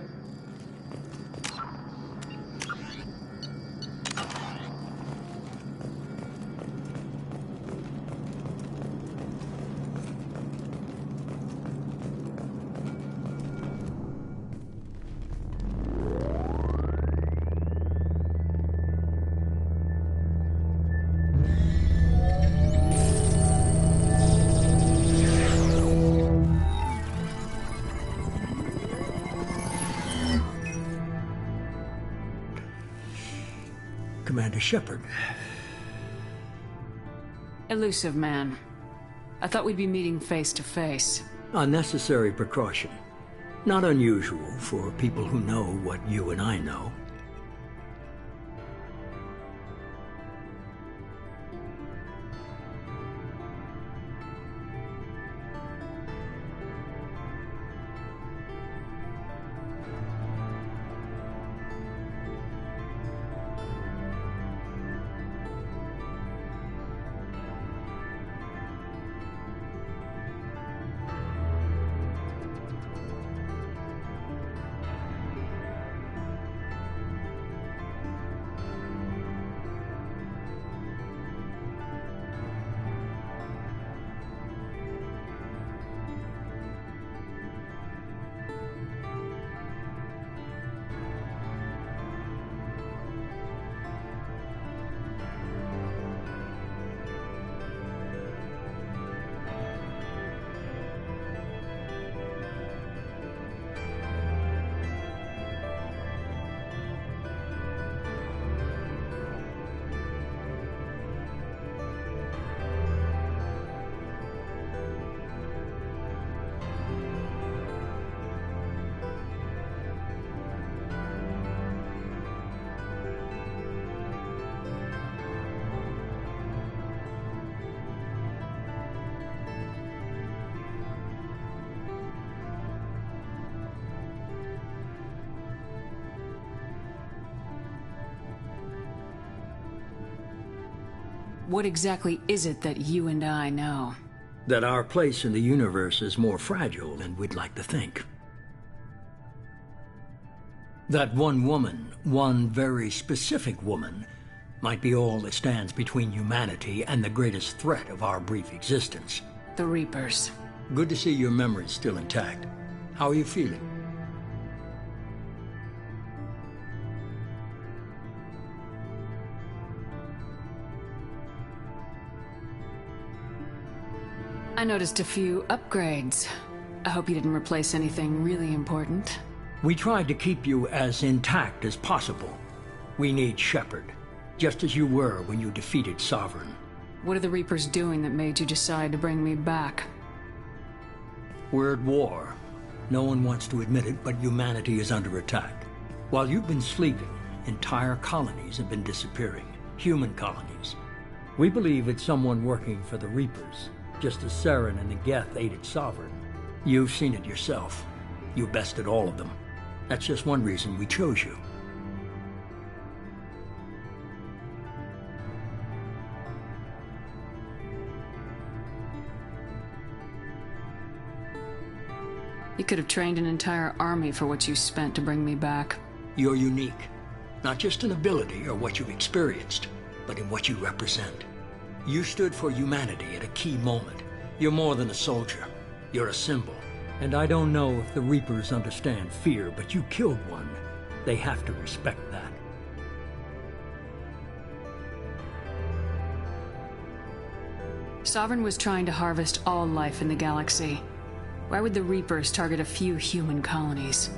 Commander Shepard.
Elusive man. I thought we'd be meeting face to face.
A necessary precaution. Not unusual for people who know what you and I know.
What exactly is it that you and I know?
That our place in the universe is more fragile than we'd like to think. That one woman, one very specific woman, might be all that stands between humanity and the greatest threat of our brief existence.
The Reapers.
Good to see your memory's still intact. How are you feeling?
I noticed a few upgrades. I hope you didn't replace anything really important.
We tried to keep you as intact as possible. We need Shepard, just as you were when you defeated Sovereign.
What are the Reapers doing that made you decide to bring me back?
We're at war. No one wants to admit it, but humanity is under attack. While you've been sleeping, entire colonies have been disappearing. Human colonies. We believe it's someone working for the Reapers, just as Saren and the Geth aided Sovereign. You've seen it yourself. You bested all of them. That's just one reason we chose you.
You could have trained an entire army for what you spent to bring me back.
You're unique. Not just in ability or what you've experienced, but in what you represent. You stood for humanity at a key moment. You're more than a soldier. You're a symbol. And I don't know if the Reapers understand fear, but you killed one. They have to respect that.
Sovereign was trying to harvest all life in the galaxy. Why would the Reapers target a few human colonies?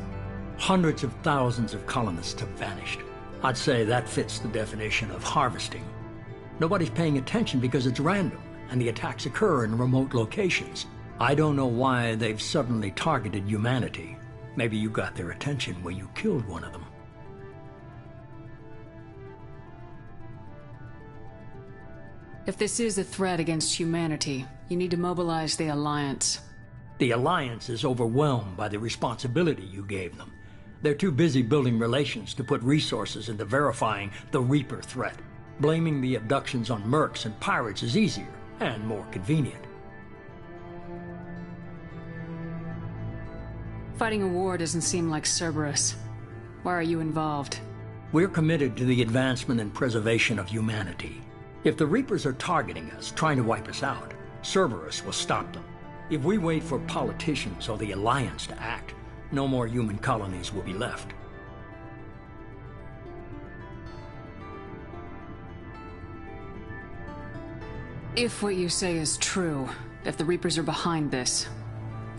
Hundreds of thousands of colonists have vanished. I'd say that fits the definition of harvesting. Nobody's paying attention because it's random, and the attacks occur in remote locations. I don't know why they've suddenly targeted humanity. Maybe you got their attention when you killed one of them.
If this is a threat against humanity, you need to mobilize the Alliance.
The Alliance is overwhelmed by the responsibility you gave them. They're too busy building relations to put resources into verifying the Reaper threat. Blaming the abductions on mercs and pirates is easier and more convenient.
Fighting a war doesn't seem like Cerberus. Why are you involved?
We're committed to the advancement and preservation of humanity. If the Reapers are targeting us, trying to wipe us out, Cerberus will stop them. If we wait for politicians or the Alliance to act, no more human colonies will be left.
If what you say is true, if the Reapers are behind this,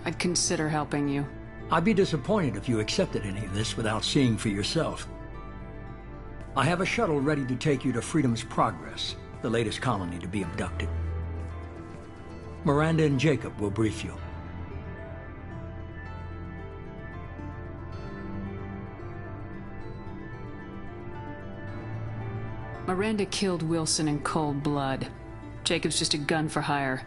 I'd consider helping you.
I'd be disappointed if you accepted any of this without seeing for yourself. I have a shuttle ready to take you to Freedom's Progress, the latest colony to be abducted. Miranda and Jacob will brief you.
Miranda killed Wilson in cold blood. Jacob's just a gun for hire.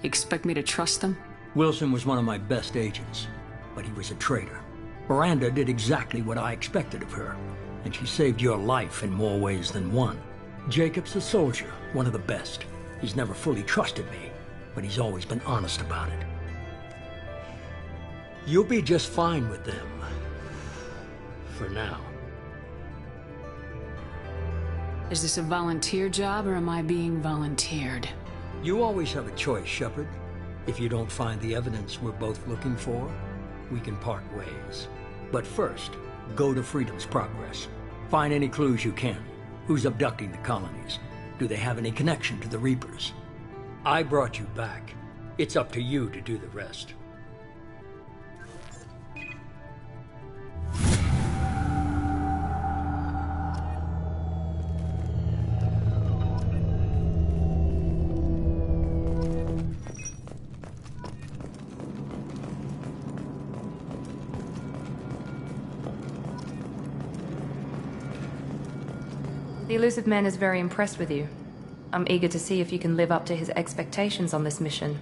You expect me to trust them?
Wilson was one of my best agents, but he was a traitor. Miranda did exactly what I expected of her, and she saved your life in more ways than one. Jacob's a soldier, one of the best. He's never fully trusted me, but he's always been honest about it. You'll be just fine with them. For now.
Is this a volunteer job, or am I being volunteered?
You always have a choice, Shepard. If you don't find the evidence we're both looking for, we can part ways. But first, go to Freedom's Progress. Find any clues you can. Who's abducting the colonies? Do they have any connection to the Reapers? I brought you back. It's up to you to do the rest.
The elusive man is very impressed with you. I'm eager to see if you can live up to his expectations on this mission.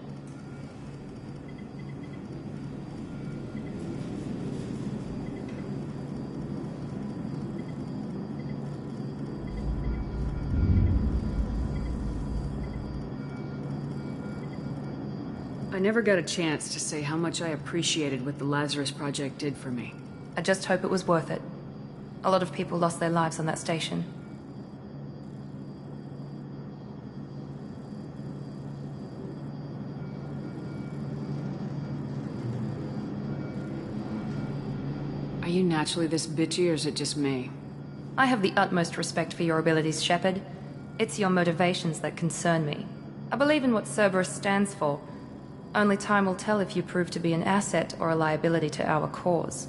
I never got a chance to say how much I appreciated what the Lazarus Project did for me.
I just hope it was worth it. A lot of people lost their lives on that station.
Are you naturally this bitchy, or is it just me?
I have the utmost respect for your abilities, Shepard. It's your motivations that concern me. I believe in what Cerberus stands for. Only time will tell if you prove to be an asset or a liability to our cause.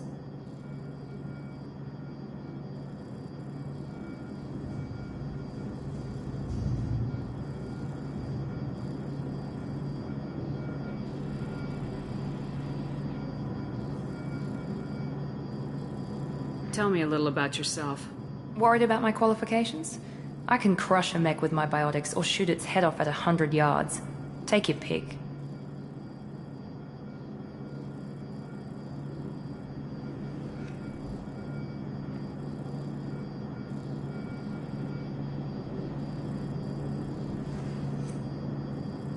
Tell me a little about yourself.
Worried about my qualifications? I can crush a mech with my biotics or shoot its head off at 100 yards. Take your pick.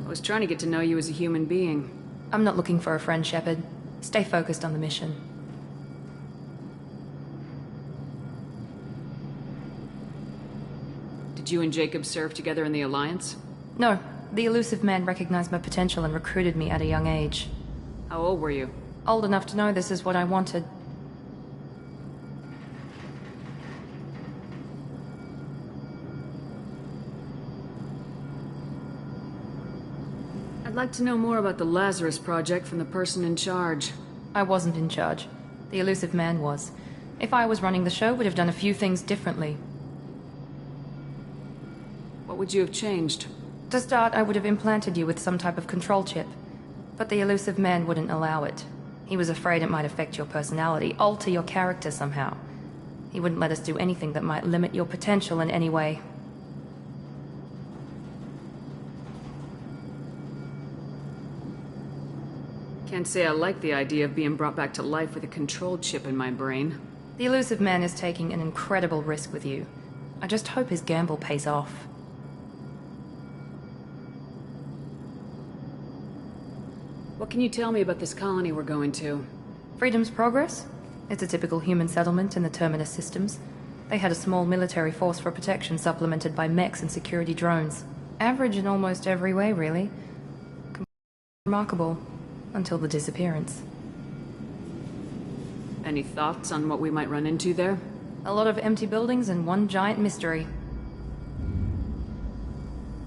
I was trying to get to know you as a human being.
I'm not looking for a friend, Shepard. Stay focused on the mission.
Did you and Jacob serve together in the Alliance?
No, the elusive man recognized my potential and recruited me at a young age.
How old were you?
Old enough to know this is what I wanted.
I'd like to know more about the Lazarus Project from the person in charge.
I wasn't in charge. The elusive man was. If I was running the show, would have done a few things differently.
What would you have changed?
To start, I would have implanted you with some type of control chip. But the elusive man wouldn't allow it. He was afraid it might affect your personality, alter your character somehow. He wouldn't let us do anything that might limit your potential in any way.
Can't say I like the idea of being brought back to life with a control chip in my brain.
The elusive man is taking an incredible risk with you. I just hope his gamble pays off.
What can you tell me about this colony we're going to?
Freedom's Progress? It's a typical human settlement in the Terminus systems. They had a small military force for protection supplemented by mechs and security drones. Average in almost every way, really. Remarkable. Until the disappearance.
Any thoughts on what we might run into there?
A lot of empty buildings and one giant mystery.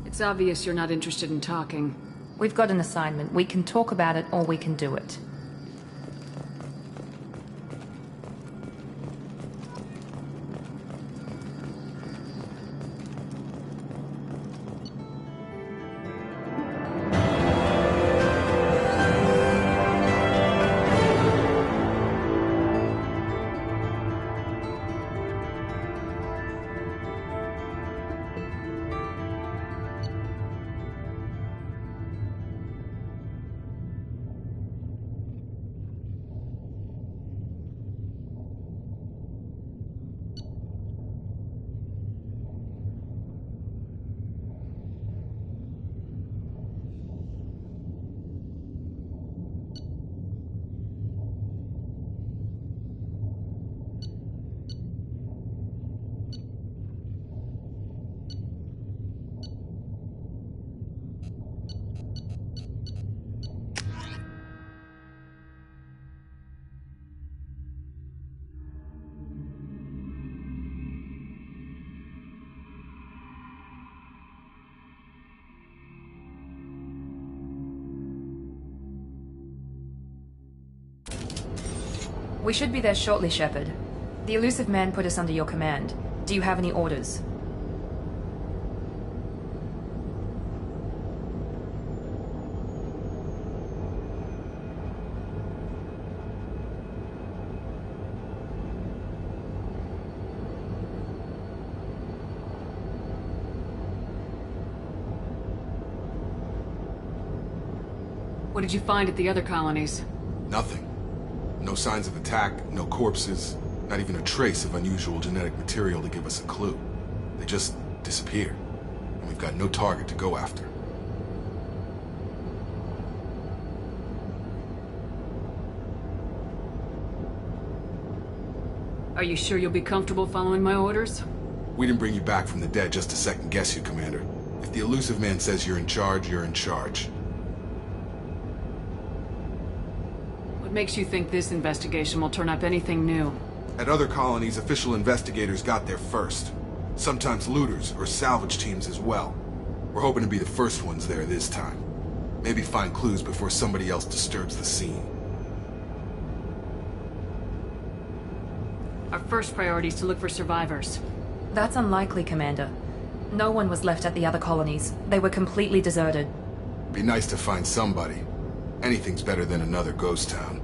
It's obvious you're not interested in talking.
We've got an assignment. We can talk about it or we can do it. We should be there shortly, Shepard. The elusive man put us under your command. Do you have any orders?
What did you find at the other colonies?
Nothing. No signs of attack, no corpses, not even a trace of unusual genetic material to give us a clue. They just disappeared, and we've got no target to go after.
Are you sure you'll be comfortable following my orders?
We didn't bring you back from the dead just to second guess you, Commander. If the elusive man says you're in charge, you're in charge.
What makes you think this investigation will turn up anything new?
At other colonies, official investigators got there first. Sometimes looters or salvage teams as well. We're hoping to be the first ones there this time. Maybe find clues before somebody else disturbs the scene.
Our first priority is to look for survivors.
That's unlikely, Commander. No one was left at the other colonies. They were completely deserted.
Be nice to find somebody. Anything's better than another ghost town.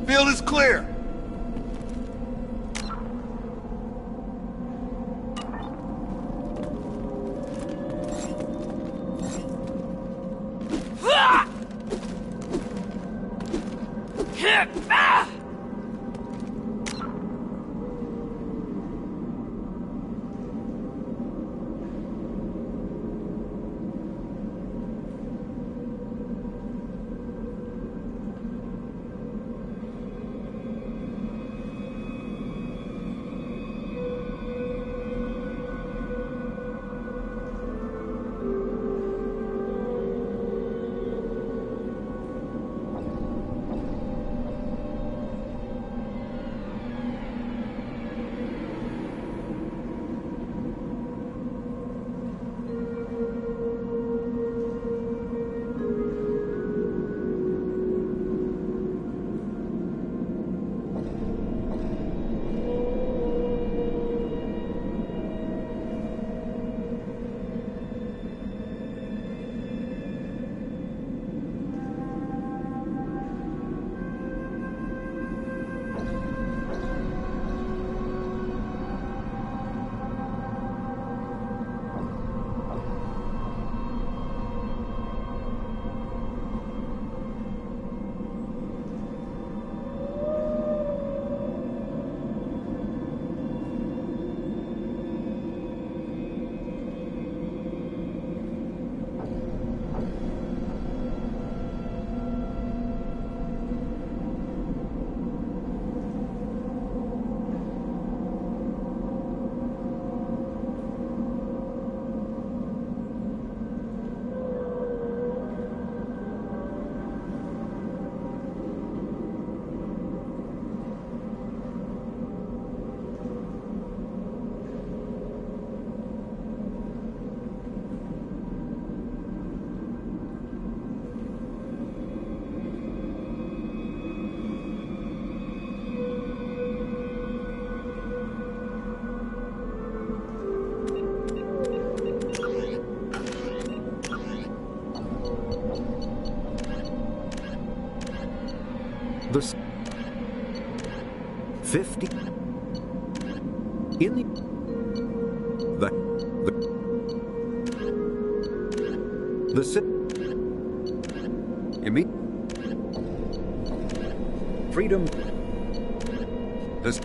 Field is clear.
The 50 in the freedom this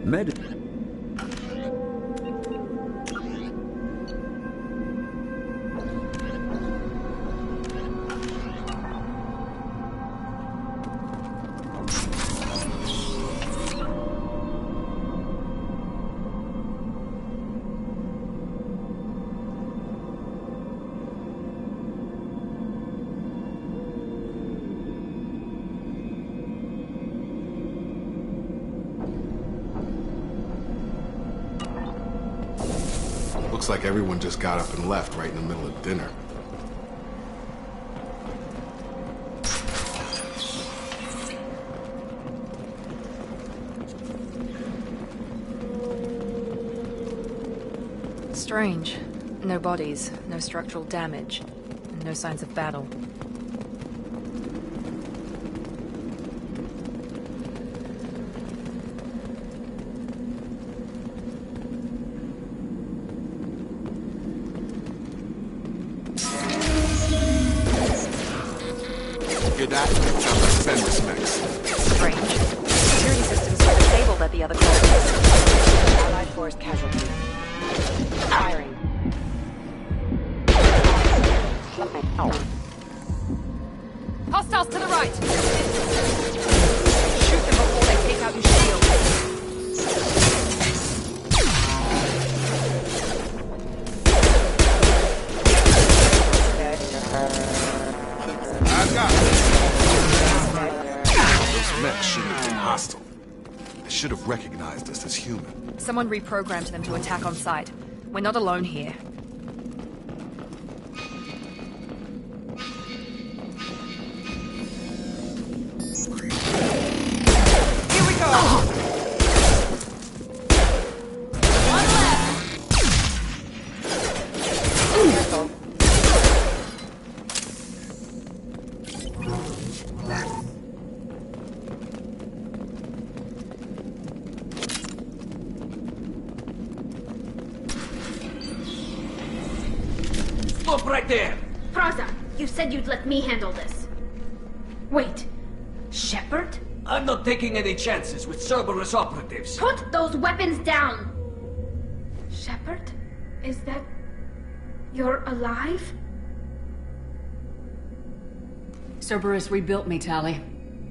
med
Looks like everyone just got up and left right in the middle of dinner.
Strange. No bodies, no structural damage, and no signs of battle.
Hear that? Sounds like Fenris mix.
Strange. Security systems are disabled at the other colonies. Allied force casualty. Firing.
Hostiles to the right! Shoot them before they take out your shield.
I got it. Those mechs shouldn't have been hostile. They should have recognized us as human.
Someone reprogrammed them to attack on sight. We're not alone here. Here we go! One left!
Stop right there!
Praza, you said you'd let me handle this. Wait, Shepard?
I'm not taking any chances with Cerberus operatives.
Put those weapons down! Shepard? Is that... you're alive?
Cerberus rebuilt me, Tali.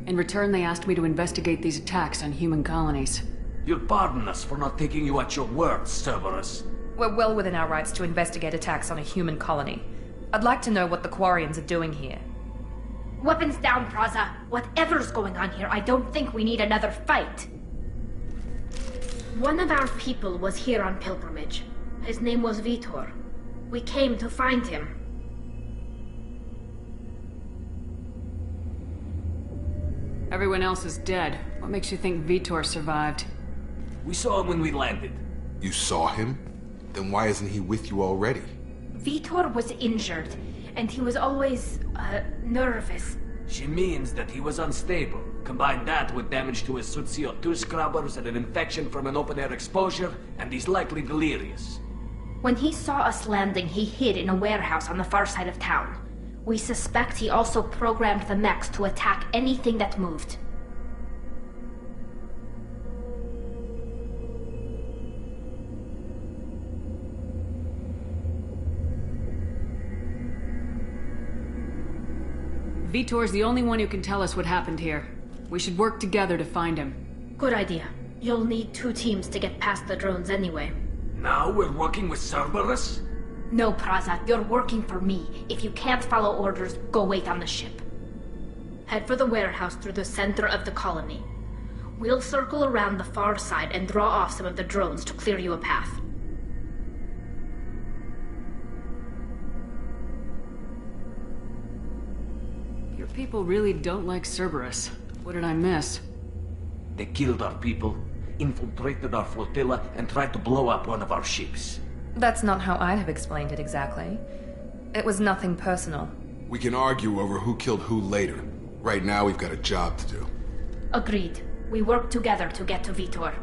In return, they asked me to investigate these attacks on human colonies.
You'll pardon us for not taking you at your word, Cerberus.
We're well within our rights to investigate attacks on a human colony. I'd like to know what the Quarians are doing here.
Weapons down, Praza. Whatever's going on here, I don't think we need another fight. One of our people was here on pilgrimage. His name was Vitor. We came to find him.
Everyone else is dead. What makes you think Vitor survived?
We saw him when we landed.
You saw him? Then why isn't he with you already?
Vitor was injured, and he was always, nervous.
She means that he was unstable. Combine that with damage to his suit CO2 scrubbers and an infection from an open-air exposure, and he's likely delirious.
When he saw us landing, he hid in a warehouse on the far side of town. We suspect he also programmed the mechs to attack anything that moved.
Vitor's the only one who can tell us what happened here. We should work together to find him.
Good idea. You'll need 2 teams to get past the drones anyway.
Now we're working with Cerberus?
No, Praza, you're working for me. If you can't follow orders, go wait on the ship. Head for the warehouse through the center of the colony. We'll circle around the far side and draw off some of the drones to clear you a path.
Your people really don't like Cerberus. What did I miss?
They killed our people, infiltrated our flotilla, and tried to blow up one of our ships.
That's not how I'd have explained it exactly. It was nothing personal.
We can argue over who killed who later. Right now, we've got a job to do.
Agreed. We work together to get to Vitor.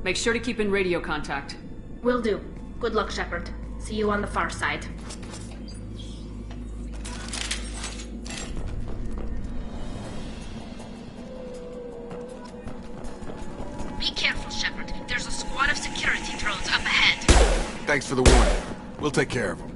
Make sure to keep in radio contact.
Will do. Good luck, Shepard. See you on the far side. Be careful, Shepard. There's a squad of security drones up ahead.
Thanks for the warning. We'll take care of them.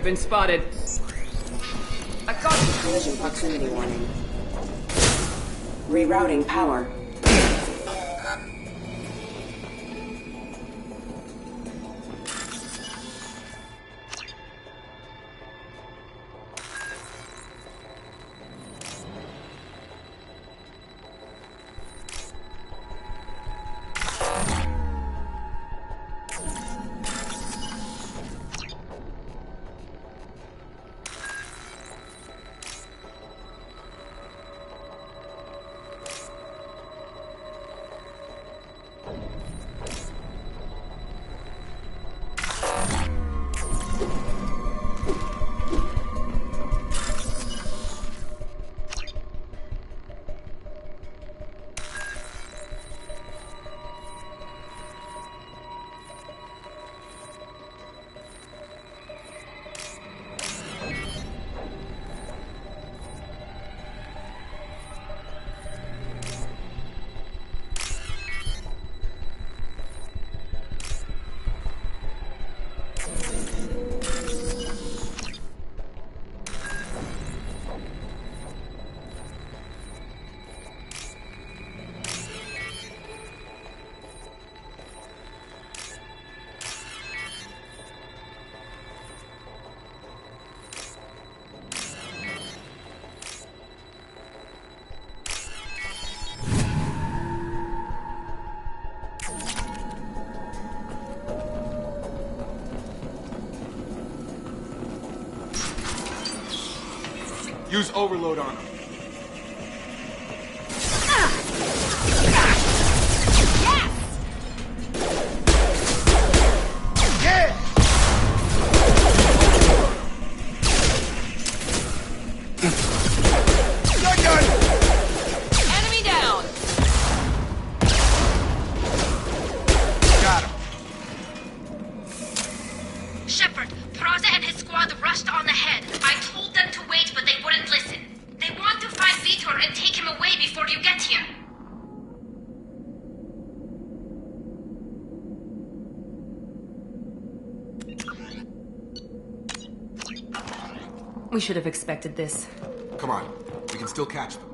Been spotted.
I've got
collision proximity warning. Rerouting power.
Use overload on him.
We should have expected this.
Come on, we can still catch them.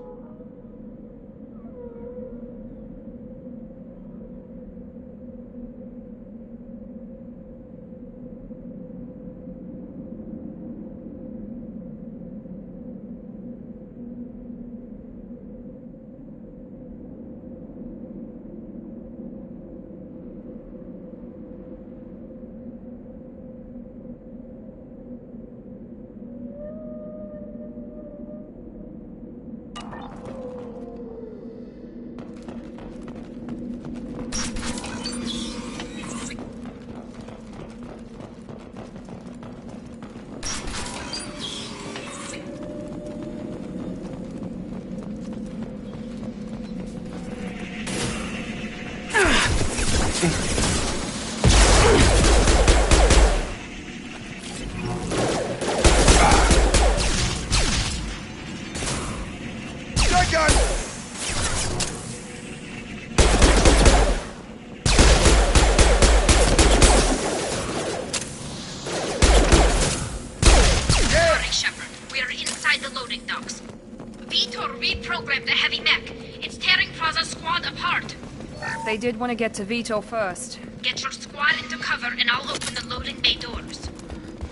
They did want to get to Vitor first.
Get your squad into cover and I'll open the loading bay doors.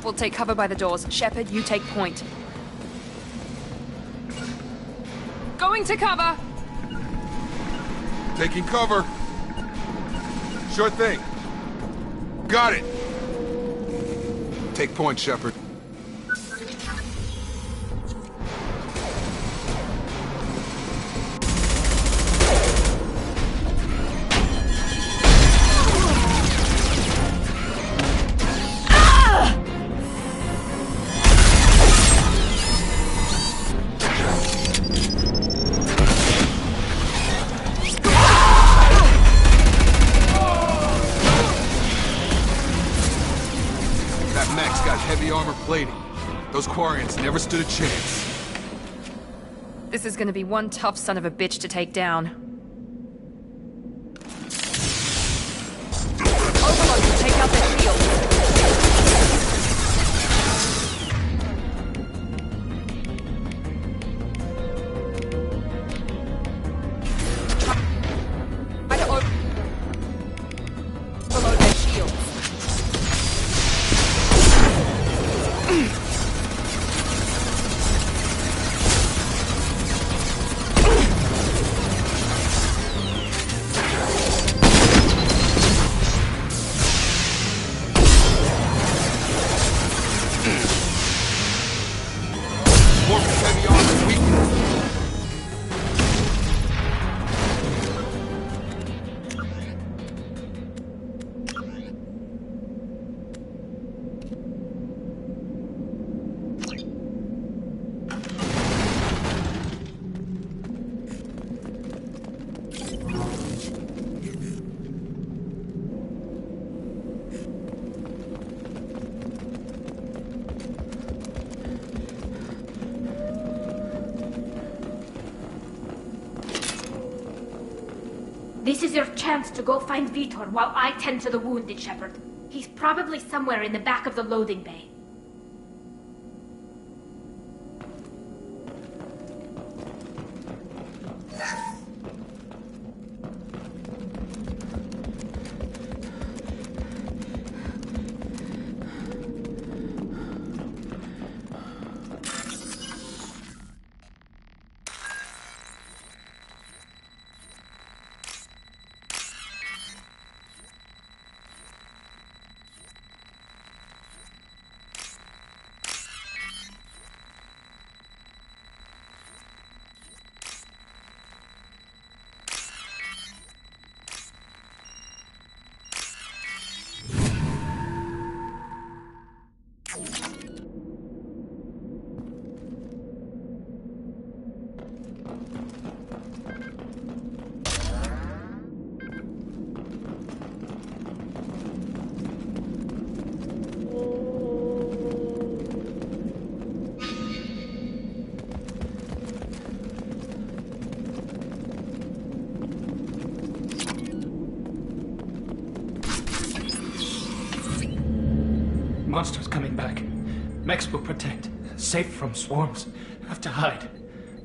We'll take cover by the doors. Shepard, you take point. Going to cover!
Taking cover. Sure thing. Got it. Take point, Shepard. Those Quarians never stood a chance.
This is gonna be one tough son of a bitch to take down. Overload will take out their shield. Try to overload their shields.
This is your chance to go find Vitor while I tend to the wounded, Shepard. He's probably somewhere in the back of the loading bay.
Monsters coming back. Mechs will protect. Safe from swarms. Have to hide.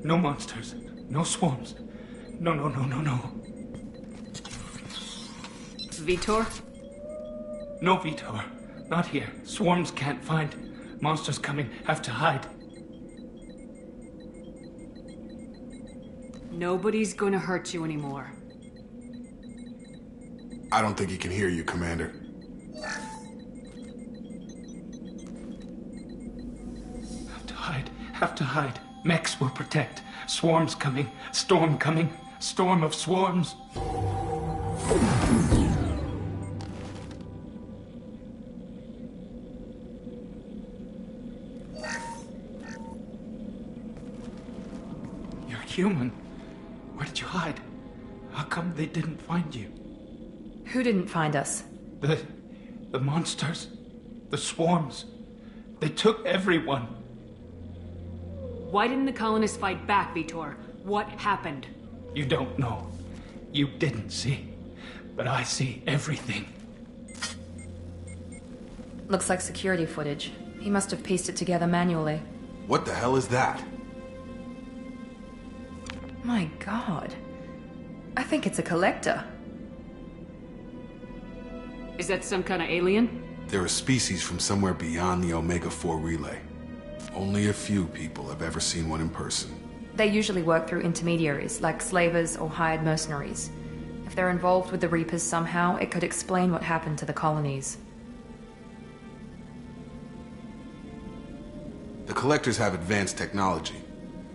No monsters. No swarms. No.
Vitor?
No, Vitor. Not here. Swarms can't find. Monsters coming. Have to hide.
Nobody's gonna hurt you anymore.
I don't think he can hear you, Commander.
Have to hide. Mechs will protect. Swarms coming. Storm coming. Storm of swarms. You're human. Where did you hide? How come they didn't find you?
Who didn't find us?
The monsters. The swarms. They took everyone.
Why didn't the colonists fight back, Vitor? What happened?
You don't know. You didn't see. But I see everything.
Looks like security footage. He must have pieced it together manually.
What the hell is that?
My god. I think it's a collector.
Is that some kind of alien?
They're a species from somewhere beyond the Omega-4 relay. Only a few people have ever seen one in person.
They usually work through intermediaries, like slavers or hired mercenaries. If they're involved with the Reapers somehow, it could explain what happened to the colonies.
The Collectors have advanced technology.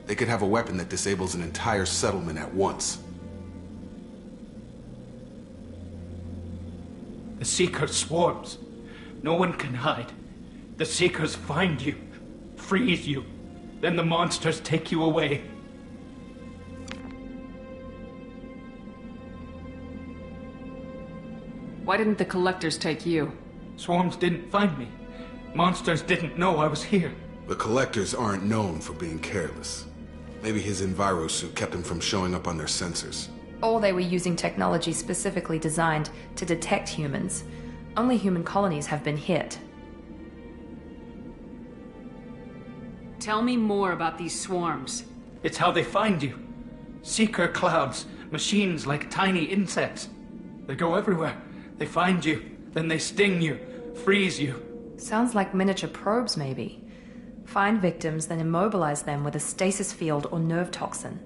They could have a weapon that disables an entire settlement at once.
The Seeker swarms. No one can hide. The Seekers find you, freeze you, then the monsters take you away.
Why didn't the collectors take you?
Swarms didn't find me. Monsters didn't know I was here.
The Collectors aren't known for being careless. Maybe his Enviro suit kept him from showing up on their sensors.
Or they were using technology specifically designed to detect humans. Only human colonies have been hit.
Tell me more about these swarms.
It's how they find you. Seeker clouds, machines like tiny insects. They go everywhere. They find you, then they sting you, freeze you.
Sounds like miniature probes, maybe. Find victims, then immobilize them with a stasis field or nerve toxin.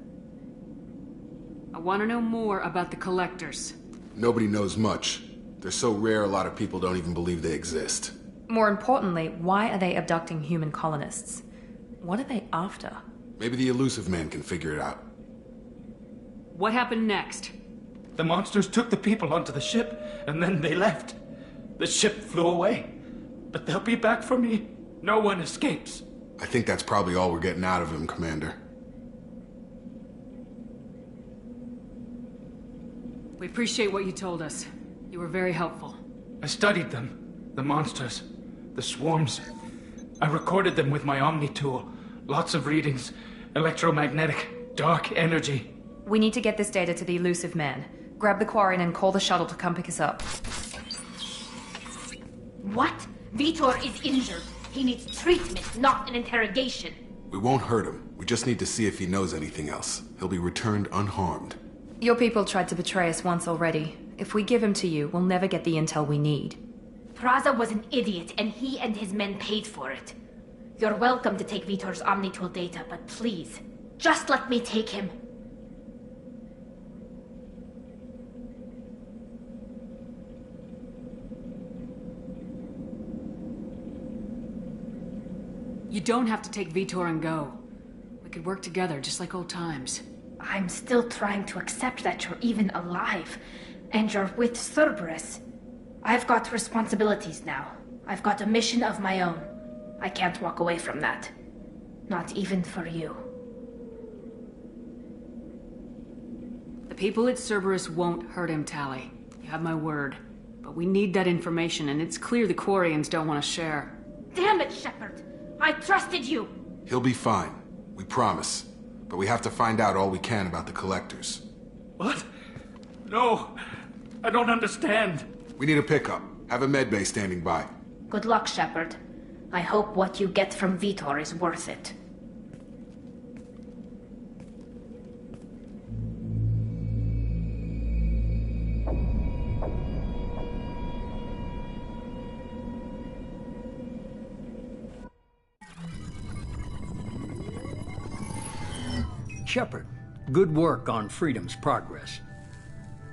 I want to know more about the collectors.
Nobody knows much. They're so rare a lot of people don't even believe they exist.
More importantly, why are they abducting human colonists? What are they after?
Maybe the Elusive Man can figure it out.
What happened next?
The monsters took the people onto the ship, and then they left. The ship flew away. But they'll be back for me. No one escapes.
I think that's probably all we're getting out of him, Commander.
We appreciate what you told us. You were very helpful.
I studied them. The monsters. The swarms. I recorded them with my Omni tool. Lots of readings. Electromagnetic. Dark energy.
We need to get this data to the Elusive Man. Grab the Quarian and call the shuttle to come pick us up.
What? Vitor is injured. He needs treatment, not an interrogation.
We won't hurt him. We just need to see if he knows anything else. He'll be returned unharmed.
Your people tried to betray us once already. If we give him to you, we'll never get the intel we need.
Praza was an idiot, and he and his men paid for it. You're welcome to take Vitor's Omnitool data, but please, just let me take him.
You don't have to take Vitor and go. We could work together, just like old times.
I'm still trying to accept that you're even alive, and you're with Cerberus. I've got responsibilities now. I've got a mission of my own. I can't walk away from that. Not even for you.
The people at Cerberus won't hurt him, Tali. You have my word. But we need that information, and it's clear the Quarians don't want to share.
Damn it, Shepard! I trusted you!
He'll be fine. We promise. But we have to find out all we can about the Collectors.
What? No! I don't understand.
We need a pickup. Have a medbay standing by.
Good luck, Shepard. I hope what you get from Vitor is worth it.
Shepard, good work on Freedom's progress.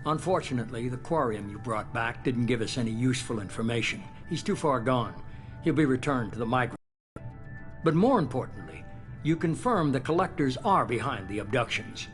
Unfortunately, the Quarium you brought back didn't give us any useful information. He's too far gone. He'll be returned to the migrant. But more importantly, you confirm the Collectors are behind the abductions.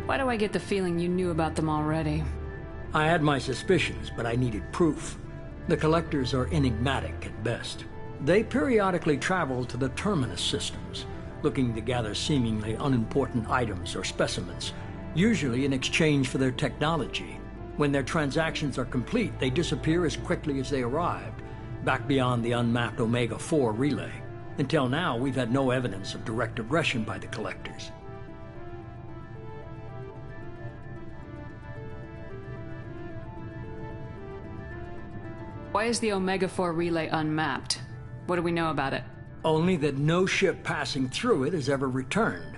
Why do I get the feeling you knew about them already?
I had my suspicions, but I needed proof. The Collectors are enigmatic at best. They periodically travel to the Terminus systems, looking to gather seemingly unimportant items or specimens, usually in exchange for their technology. When their transactions are complete, they disappear as quickly as they arrived, back beyond the unmapped Omega-4 relay. Until now, we've had no evidence of direct aggression by the Collectors.
Why is the Omega-4 relay unmapped? What do we know about it?
Only that no ship passing through it has ever returned.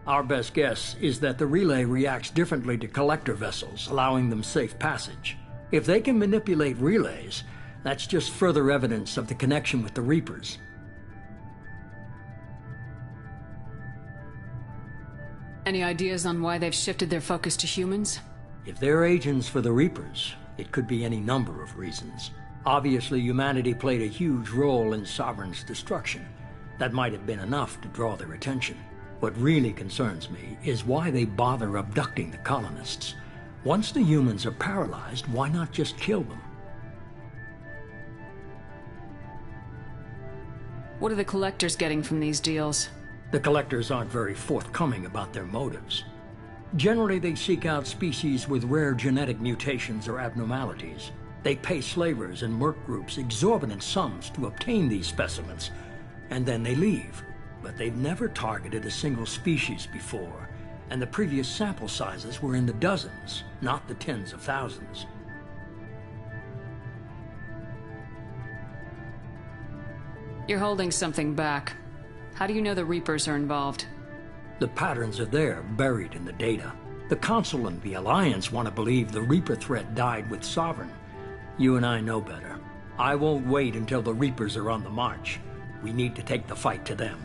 Our best guess is that the relay reacts differently to Collector vessels, allowing them safe passage. If they can manipulate relays, that's just further evidence of the connection with the Reapers.
Any ideas on why they've shifted their focus to humans?
If they're agents for the Reapers, it could be any number of reasons. Obviously, humanity played a huge role in Sovereign's destruction. That might have been enough to draw their attention. What really concerns me is why they bother abducting the colonists. Once the humans are paralyzed, why not just kill them?
What are the Collectors getting from these deals?
The Collectors aren't very forthcoming about their motives. Generally, they seek out species with rare genetic mutations or abnormalities. They pay slavers and merc groups exorbitant sums to obtain these specimens, and then they leave. But they've never targeted a single species before, and the previous sample sizes were in the dozens, not the tens of thousands.
You're holding something back. How do you know the Reapers are involved?
The patterns are there, buried in the data. The Council and the Alliance want to believe the Reaper threat died with Sovereign. You and I know better. I won't wait until the Reapers are on the march. We need to take the fight to them.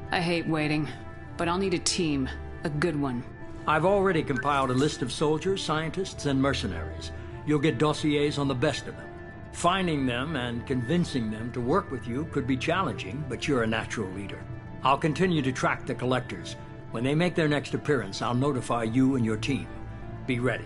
I hate waiting, but I'll need a team. A good one.
I've already compiled a list of soldiers, scientists, and mercenaries. You'll get dossiers on the best of them. Finding them and convincing them to work with you could be challenging, but you're a natural leader. I'll continue to track the Collectors. When they make their next appearance, I'll notify you and your team. Be ready.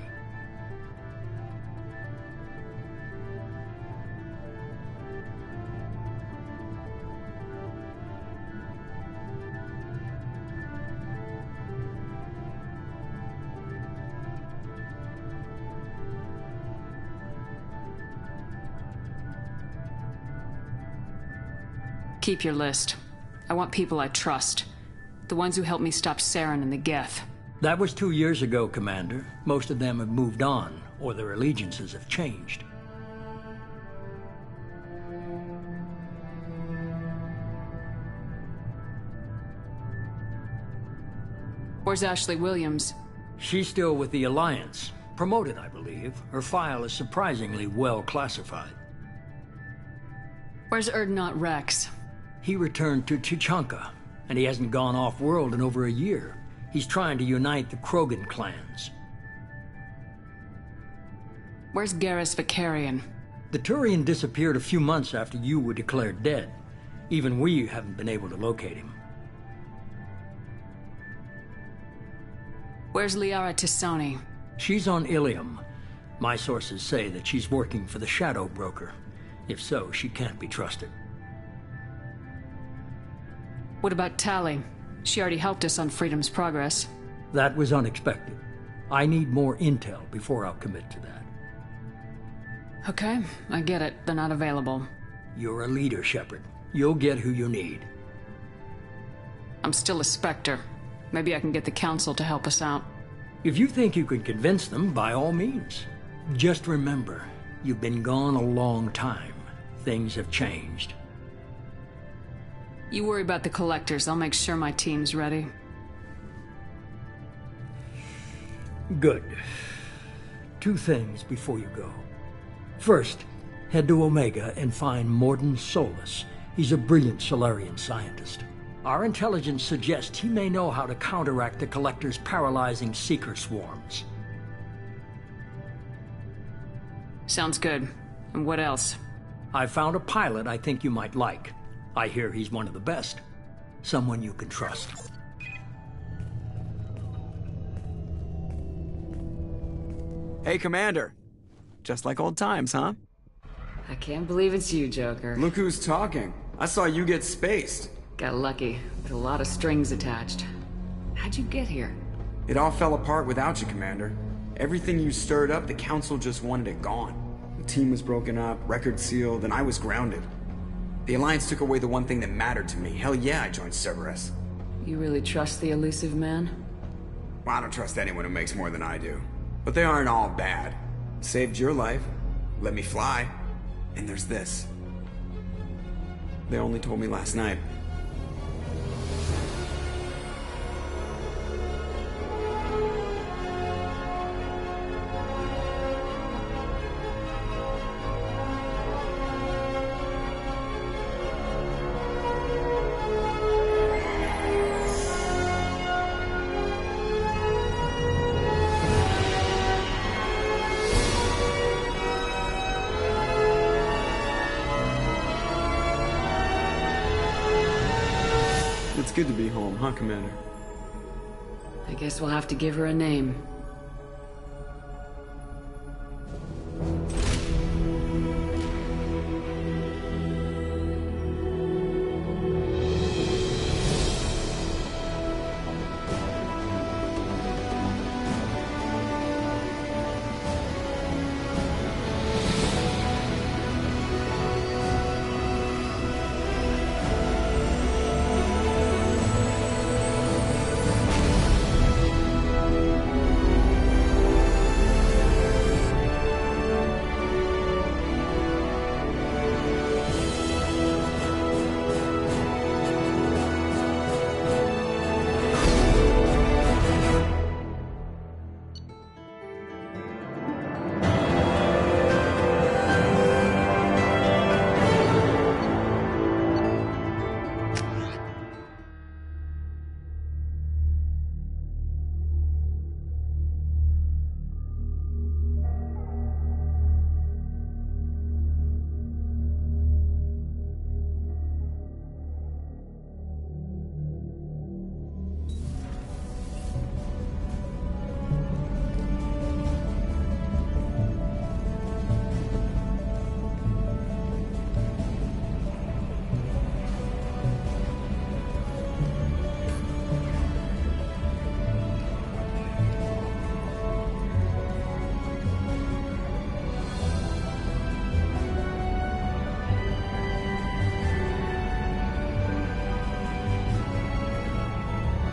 Keep your list. I want people I trust. The ones who helped me stop Saren and the Geth.
That was 2 years ago, Commander. Most of them have moved on, or their allegiances have changed.
Where's Ashley Williams?
She's still with the Alliance. Promoted, I believe. Her file is surprisingly well classified.
Where's Erdnot Rex?
He returned to Chichanka, and he hasn't gone off-world in over a year. He's trying to unite the Krogan clans.
Where's Garrus Vicarian?
The Turian disappeared a few months after you were declared dead. Even we haven't been able to locate him.
Where's Liara Tisoni?
She's on Ilium. My sources say that she's working for the Shadow Broker. If so, she can't be trusted.
What about Tali? She already helped us on Freedom's Progress.
That was unexpected. I need more intel before I'll commit to that.
Okay, I get it. They're not available.
You're a leader, Shepard. You'll get who you need.
I'm still a Spectre. Maybe I can get the Council to help us out.
If you think you can convince them, by all means. Just remember, you've been gone a long time. Things have changed.
You worry about the Collectors. I'll make sure my team's ready.
Good. 2 things before you go. First, head to Omega and find Mordin Solus. He's a brilliant Solarian scientist. Our intelligence suggests he may know how to counteract the Collector's paralyzing Seeker swarms.
Sounds good. And what else?
I found a pilot I think you might like. I hear he's one of the best. Someone you can trust.
Hey, Commander. Just like old times, huh?
I can't believe it's you, Joker.
Look who's talking. I saw you get spaced.
Got lucky, with a lot of strings attached. How'd you get here?
It all fell apart without you, Commander. Everything you stirred up, the Council just wanted it gone. The team was broken up, record sealed, and I was grounded. The Alliance took away the one thing that mattered to me. Hell yeah, I joined Cerberus.
You really trust the elusive man?
Well, I don't trust anyone who makes more than I do. But they aren't all bad. Saved your life, let me fly, and there's this. They only told me last night. It's good to be home, huh, Commander?
I guess we'll have to give her a name.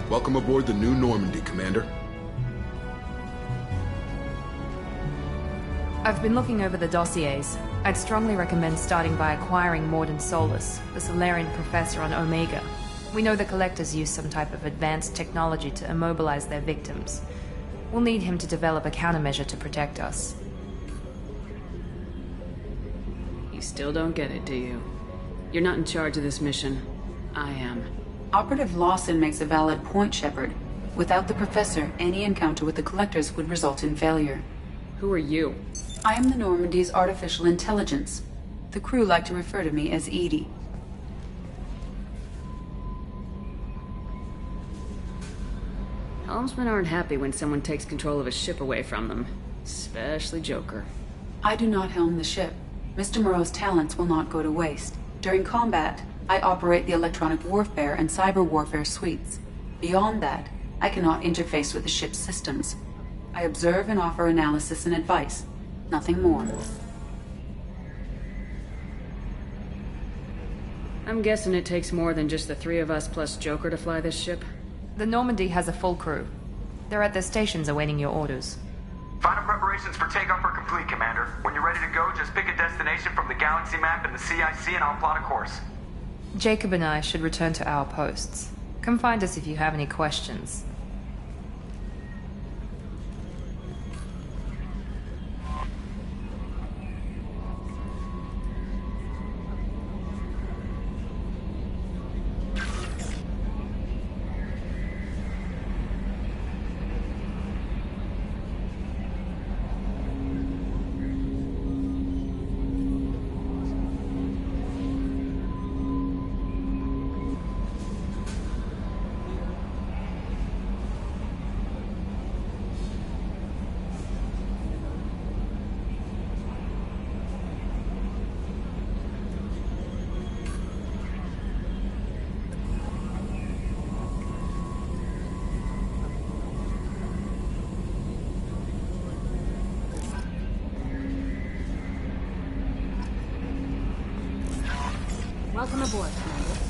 Welcome aboard the New Normandy, Commander.
I've been looking over the dossiers. I'd strongly recommend starting by acquiring Mordin Solus, the Solarian professor on Omega. We know the Collectors use some type of advanced technology to immobilize their victims. We'll need him to develop a countermeasure to protect us.
You still don't get it, do you? You're not in charge of this mission. I am.
Operative Lawson makes a valid point, Shepard. Without the Professor, any encounter with the Collectors would result in failure.
Who are you?
I am the Normandy's artificial intelligence. The crew like to refer to me as Edie.
Helmsmen aren't happy when someone takes control of a ship away from them. Especially Joker.
I do not helm the ship. Mr. Moreau's talents will not go to waste. During combat, I operate the electronic warfare and cyber warfare suites. Beyond that, I cannot interface with the ship's systems. I observe and offer analysis and advice. Nothing more.
I'm guessing it takes more than just the three of us plus Joker to fly this ship?
The Normandy has a full crew. They're at their stations awaiting your orders.
Final preparations for takeoff are complete, Commander. When you're ready to go, just pick a destination from the galaxy map and the CIC and I'll plot a course.
Jacob and I should return to our posts. Come find us if you have any questions.
Welcome aboard, Commander.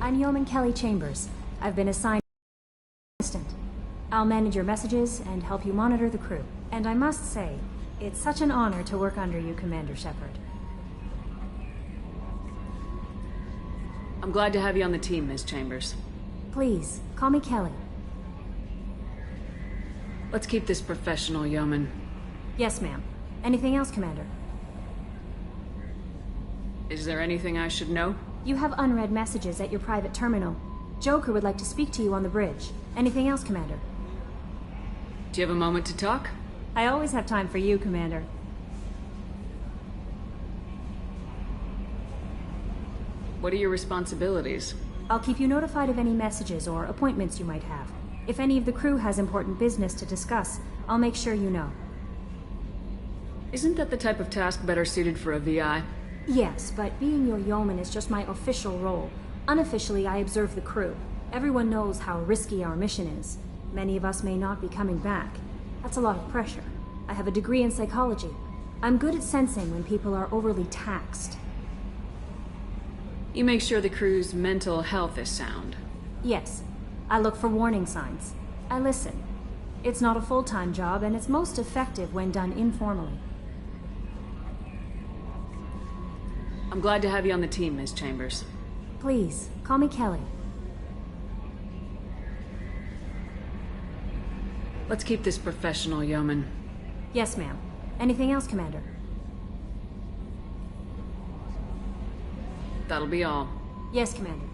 I'm Yeoman Kelly Chambers. I've been assigned assistant. I'll manage your messages and help you monitor the crew. And I must say, it's such an honor to work under you, Commander Shepard.
I'm glad to have you on the team, Ms. Chambers.
Please, call me Kelly.
Let's keep this professional, Yeoman.
Yes, ma'am. Anything else, Commander?
Is there anything I should know?
You have unread messages at your private terminal. Joker would like to speak to you on the bridge. Anything else, Commander?
Do you have a moment to talk?
I always have time for you, Commander.
What are your responsibilities?
I'll keep you notified of any messages or appointments you might have. If any of the crew has important business to discuss, I'll make sure you know.
Isn't that the type of task better suited for a VI?
Yes, but being your yeoman is just my official role. Unofficially, I observe the crew. Everyone knows how risky our mission is. Many of us may not be coming back. That's a lot of pressure. I have a degree in psychology. I'm good at sensing when people are overly taxed.
You make sure the crew's mental health is sound.
Yes. I look for warning signs. I listen. It's not a full-time job, and it's most effective when done informally.
I'm glad to have you on the team, Ms. Chambers.
Please, call me Kelly.
Let's keep this professional, Yeoman.
Yes, ma'am. Anything else, Commander?
That'll be all.
Yes, Commander.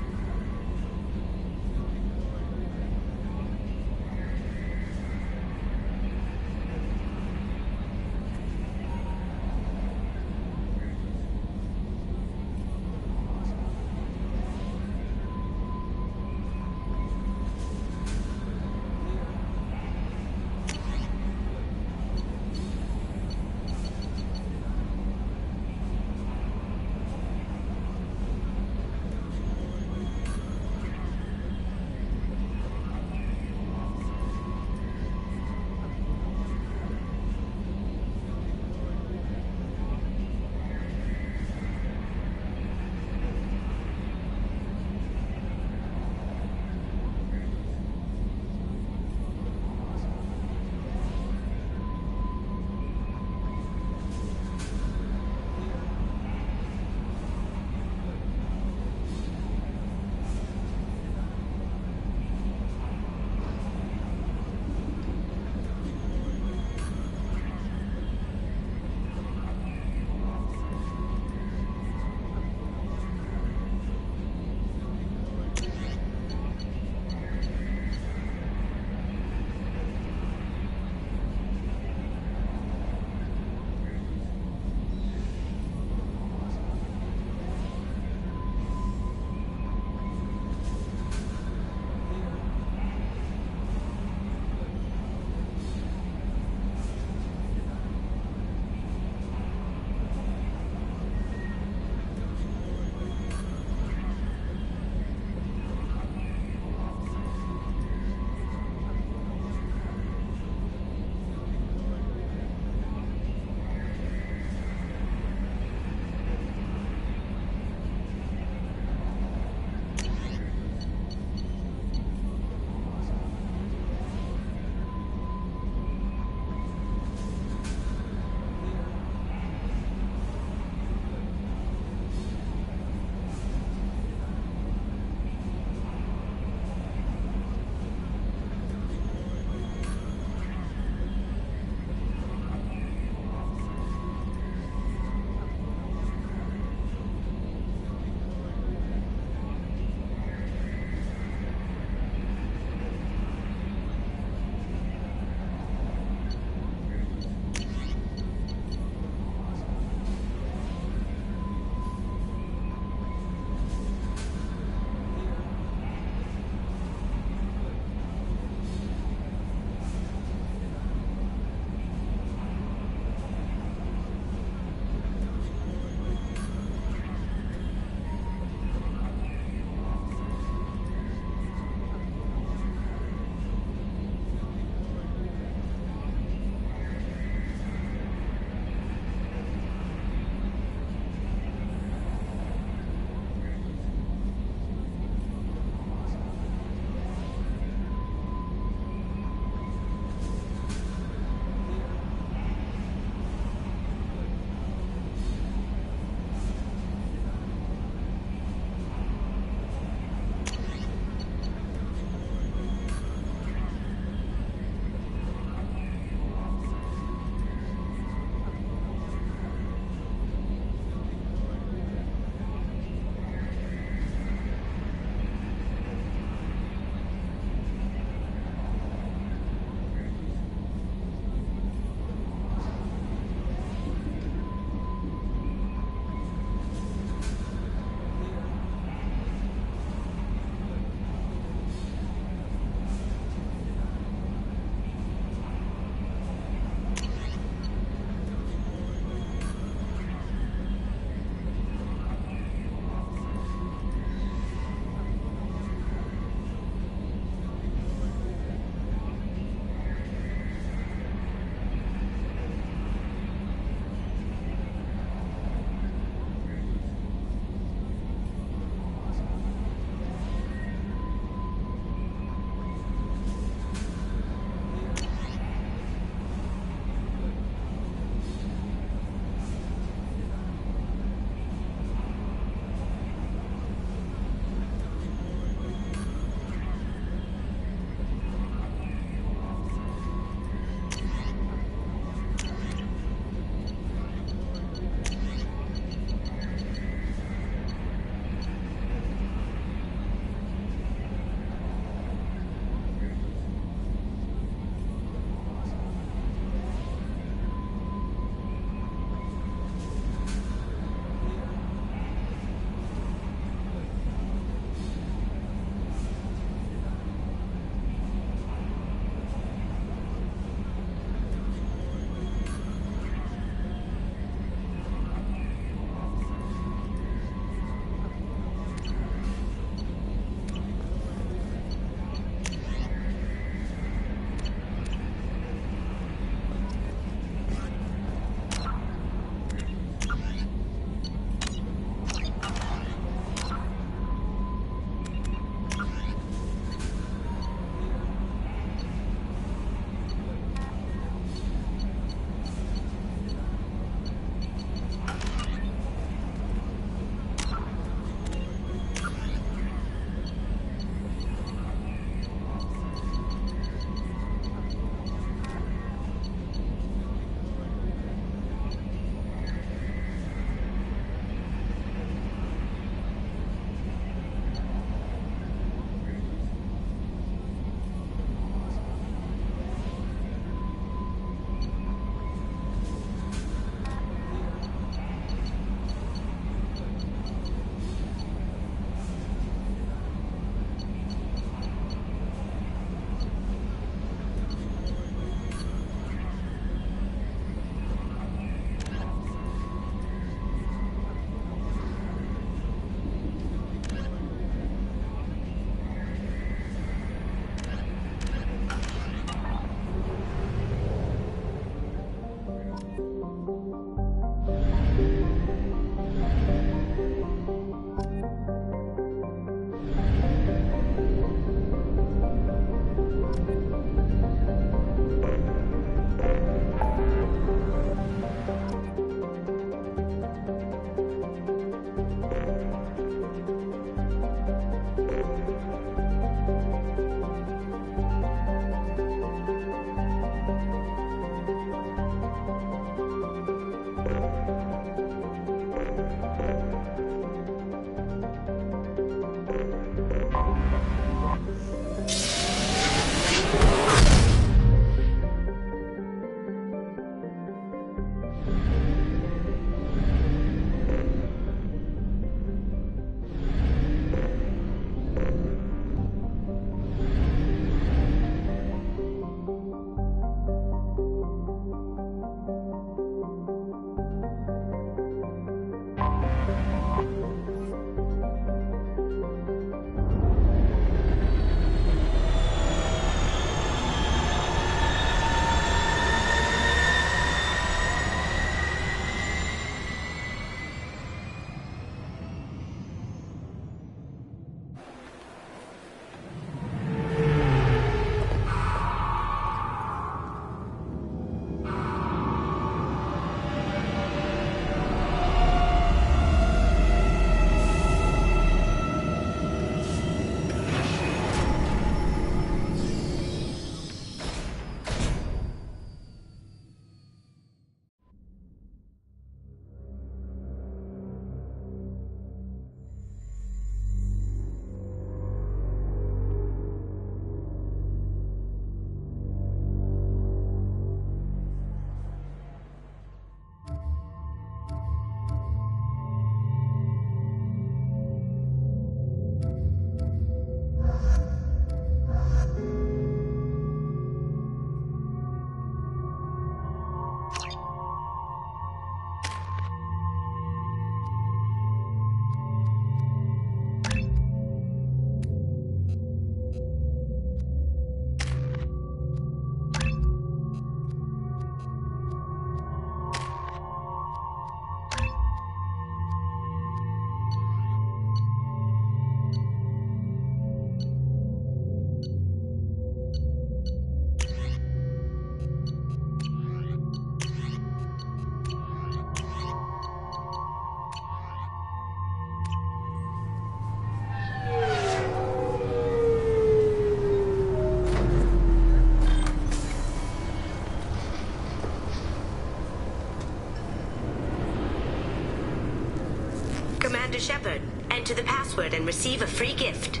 Commander Shepard. Enter the password and receive a free gift.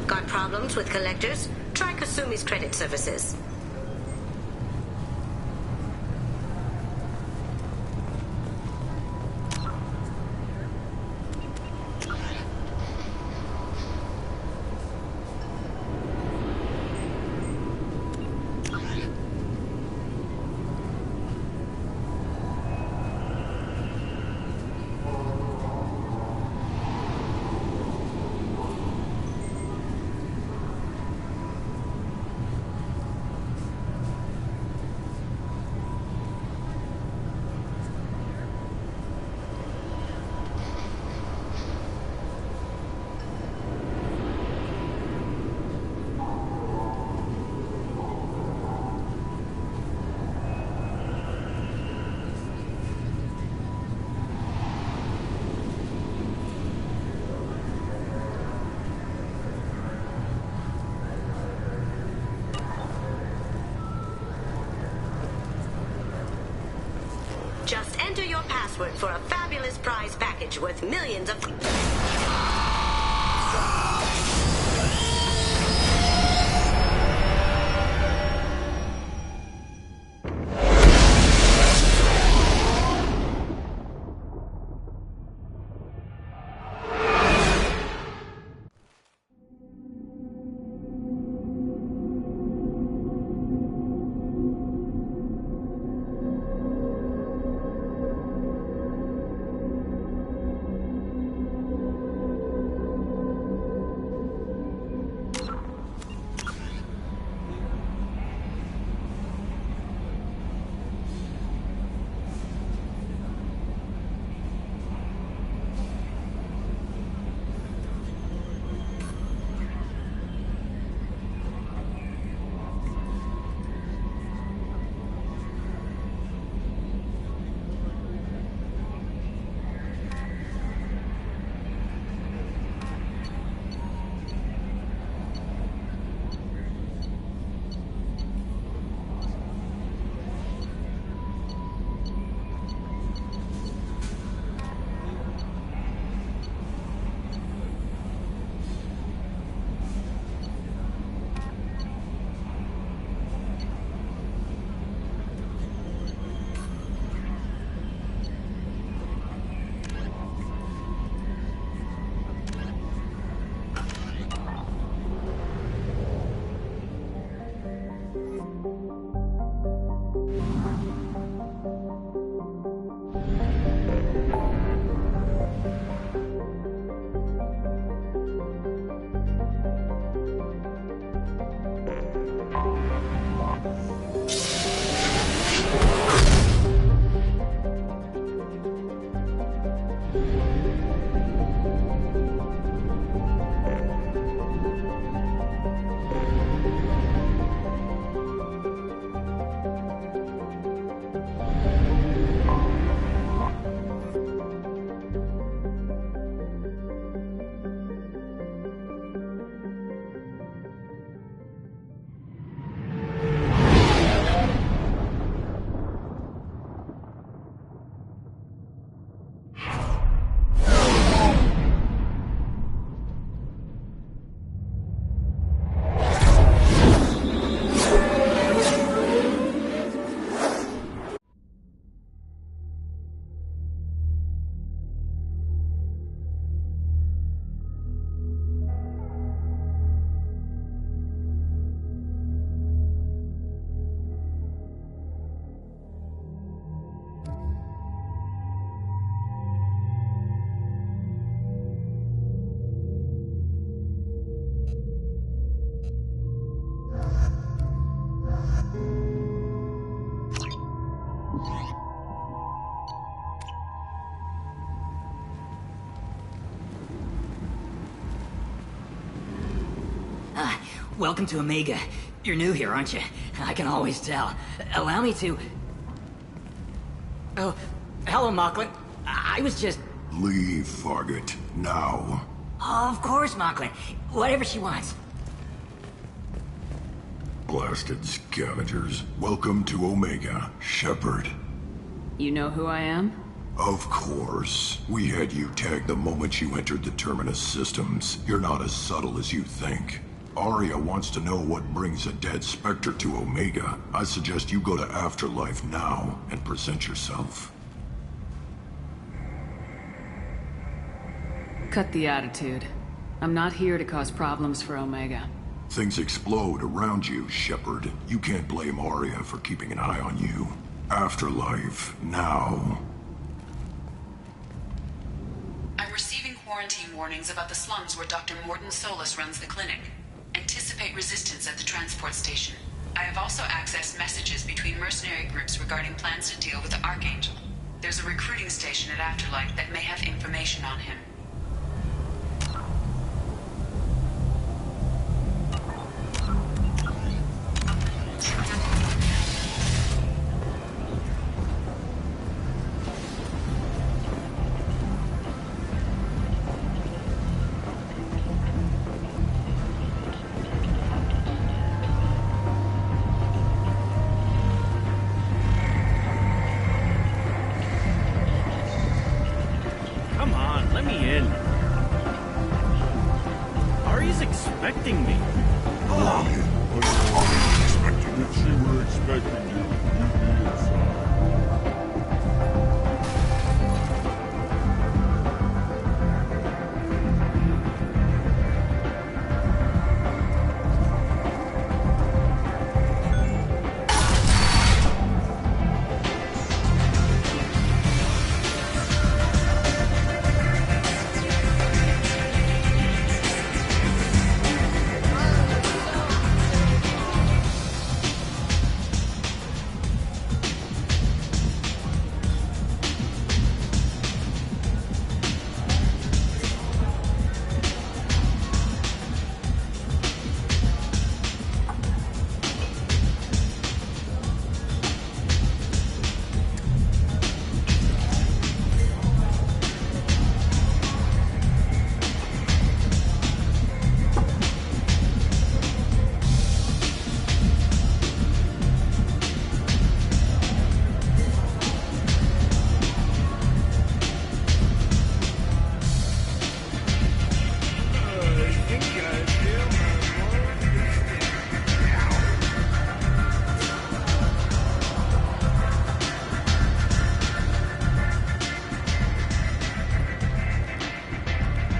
Got problems with collectors? Try Kasumi's credit services. Just enter your password for a fabulous prize package worth millions of...
Welcome to Omega. You're new here, aren't you? I can always tell. Allow me to... Oh, hello, Mocklin. I was just...
Leave, Fargate. Now.
Oh, of course, Mocklin. Whatever she wants.
Blasted scavengers. Welcome to Omega, Shepard.
You know who I am?
Of course. We had you tagged the moment you entered the Terminus systems. You're not as subtle as you think. Arya wants to know what brings a dead Spectre to Omega. I suggest you go to Afterlife now and present yourself.
Cut the attitude. I'm not here to cause problems for Omega.
Things explode around you, Shepard. You can't blame Arya for keeping an eye on you. Afterlife, now.
I'm receiving quarantine warnings about the slums where Dr. Morton Solus runs the clinic. Anticipate resistance at the transport station. I have also accessed messages between mercenary groups regarding plans to deal with the Archangel. There's a recruiting station at Afterlife that may have information on him.
Come on, let me in. Ari's expecting me.
Expecting that she were expecting you. You'd be inside.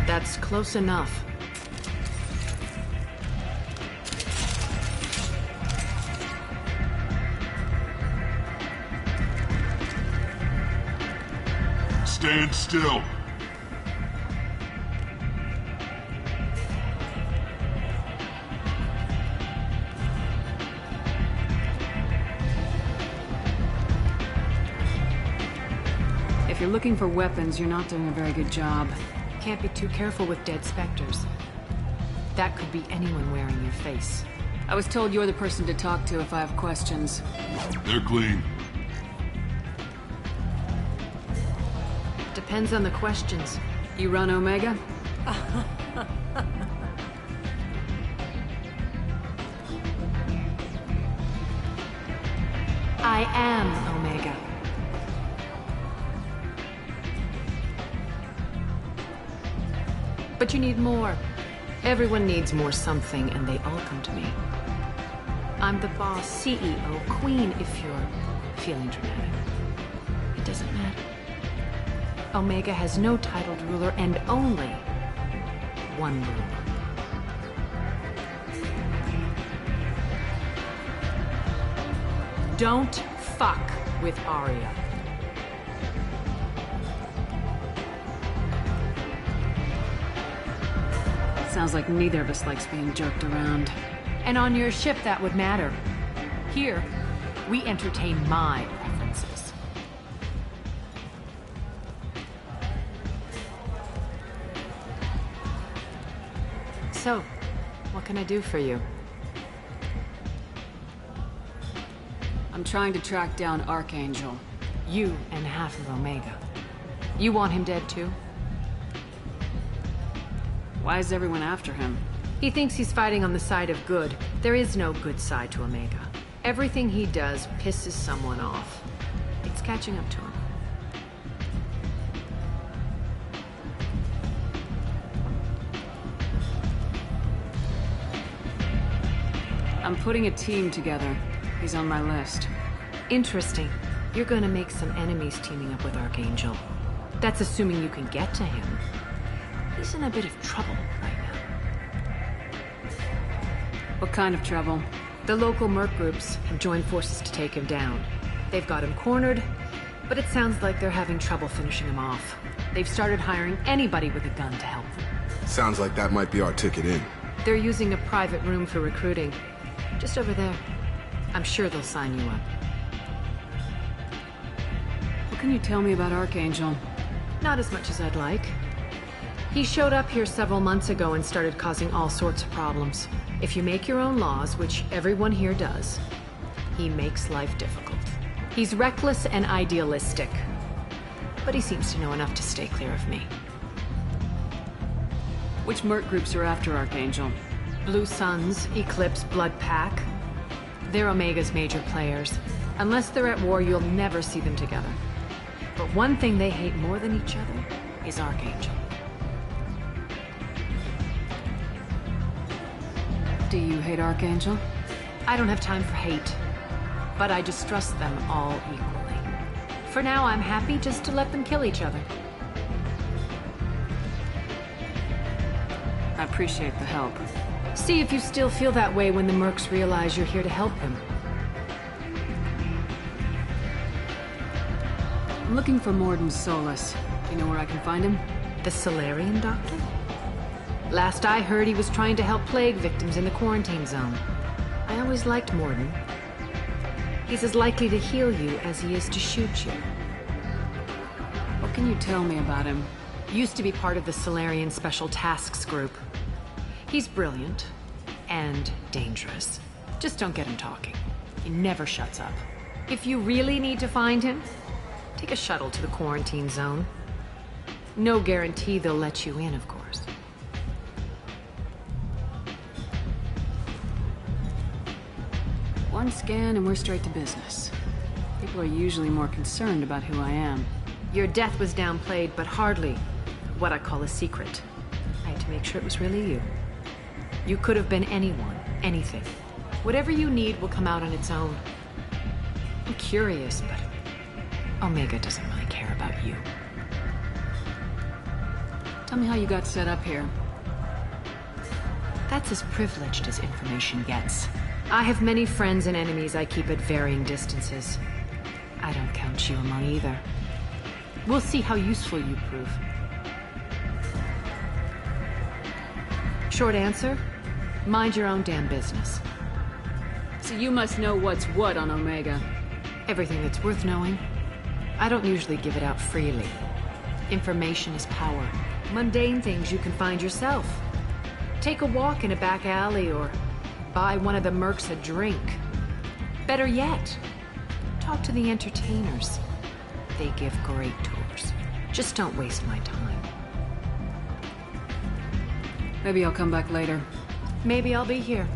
That's close enough.
Stand still.
If you're looking for weapons, you're not doing a very good job.
Can't be too careful with dead specters. That could be anyone wearing your face.
I was told you're the person to talk to if I have questions.
They're clean.
Depends on the questions.
You run Omega?
I am Omega. But you need more. Everyone needs more something, and they all come to me. I'm the boss, CEO, queen, if you're feeling dramatic. It doesn't matter. Omega has no titled ruler and only one ruler. Don't fuck with Arya.
Sounds like neither of us likes being jerked around.
And on your ship, that would matter. Here, we entertain my preferences. So, what can I do for you?
I'm trying to track down Archangel.
You and half of Omega. You want him dead too?
Why is everyone after him?
He thinks he's fighting on the side of good. There is no good side to Omega. Everything he does pisses someone off. It's catching up to him. I'm putting a team together. He's on my list.
Interesting. You're gonna make some enemies teaming up with Archangel. That's assuming you can get to him. He's in a bit of trouble right now.
What kind of trouble?
The local merc groups have joined forces to take him down. They've got him cornered, but it sounds like they're having trouble finishing him off. They've started hiring anybody with a gun to help them.
Sounds like that might be our ticket in.
They're using a private room for recruiting. Just over there. I'm sure they'll sign you up.
What can you tell me about Archangel?
Not as much as I'd like. He showed up here several months ago and started causing all sorts of problems. If you make your own laws, which everyone here does, he makes life difficult. He's reckless and idealistic, but he seems to know enough to stay clear of me.
Which merc groups are after Archangel?
Blue Suns, Eclipse, Blood Pack. They're Omega's major players. Unless they're at war, you'll never see them together. But one thing they hate more than each other is Archangel.
Do you hate Archangel?
I don't have time for hate, but I distrust them all equally. For now, I'm happy just to let them kill each other.
I appreciate the help.
See if you still feel that way when the mercs realize you're here to help him.
I'm looking for Morden Solus. Do you know where I can find him?
The Solarian doctor? Last I heard, he was trying to help plague victims in the quarantine zone. I always liked Morden. He's as likely to heal you as he is to shoot you.
What can you tell me about him?
Used to be part of the Solarian Special Tasks Group. He's brilliant and dangerous. Just don't get him talking. He never shuts up. If you really need to find him, take a shuttle to the quarantine zone. No guarantee they'll let you in, of course.
One scan and we're straight to business. People are usually more concerned about who I am.
Your death was downplayed, but hardly what I call a secret. I had to make sure it was really you. You could have been anyone, anything. Whatever you need will come out on its own. I'm curious, but Omega doesn't really care about you.
Tell me how you got set up here.
That's as privileged as information gets. I have many friends and enemies I keep at varying distances. I don't count you among either. We'll see how useful you prove. Short answer, mind your own damn business.
So you must know what's what on Omega.
Everything that's worth knowing. I don't usually give it out freely. Information is power. Mundane things you can find yourself. Take a walk in a back alley or buy one of the mercs a drink. Better yet, talk to the entertainers. They give great tours. Just don't waste my time.
Maybe I'll come back later.
Maybe I'll be here.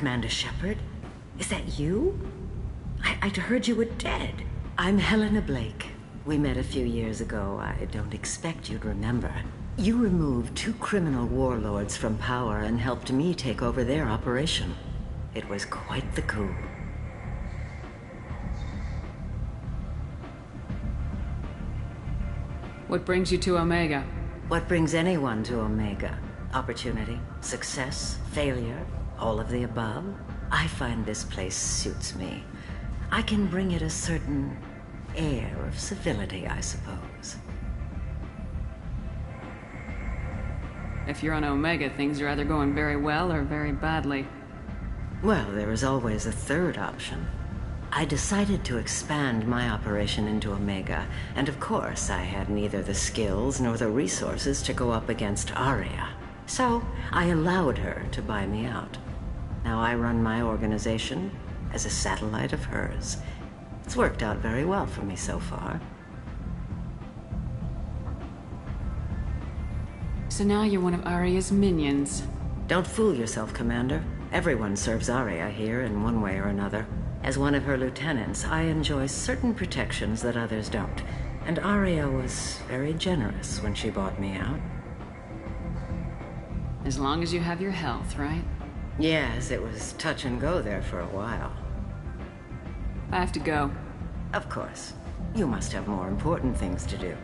Commander Shepard? Is that you? I'd heard you were dead. I'm Helena Blake. We met a few years ago. I don't expect you'd remember. You removed 2 criminal warlords from power and helped me take over their operation. It was quite the coup.
What brings you to Omega?
What brings anyone to Omega? Opportunity, success, failure, all of the above? I find this place suits me. I can bring it a certain air of civility, I suppose.
If you're on Omega, things are either going very well or very badly.
Well, there is always a third option. I decided to expand my operation into Omega, and of course I had neither the skills nor the resources to go up against Aria. So I allowed her to buy me out. Now I run my organization as a satellite of hers. It's worked out very well for me so far.
So now you're one of Aria's minions.
Don't fool yourself, Commander. Everyone serves Aria here in one way or another. As one of her lieutenants, I enjoy certain protections that others don't. And Aria was very generous when she bought me out.
As long as you have your health, right?
Yes, it was touch and go there for a while.
I have to go.
Of course. You must have more important things to do.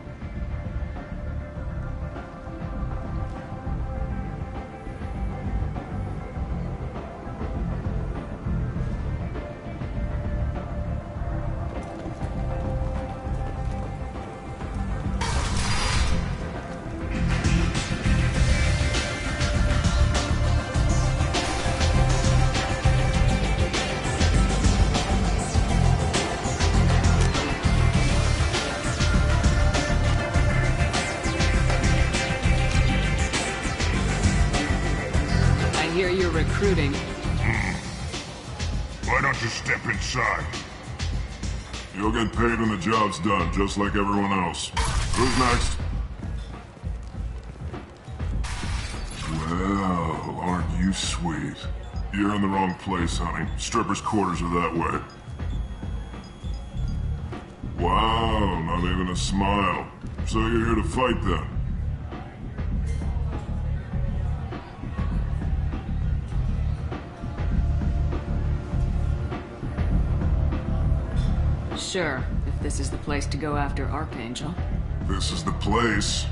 Recruiting.
Why don't you step inside? You'll get paid when the job's done, just like everyone else. Who's next? Well, aren't you sweet? You're in the wrong place, honey. Strippers' quarters are that way. Wow, not even a smile. So you're here to fight then?
Sure, if this is the place to go after Archangel.
This is the place.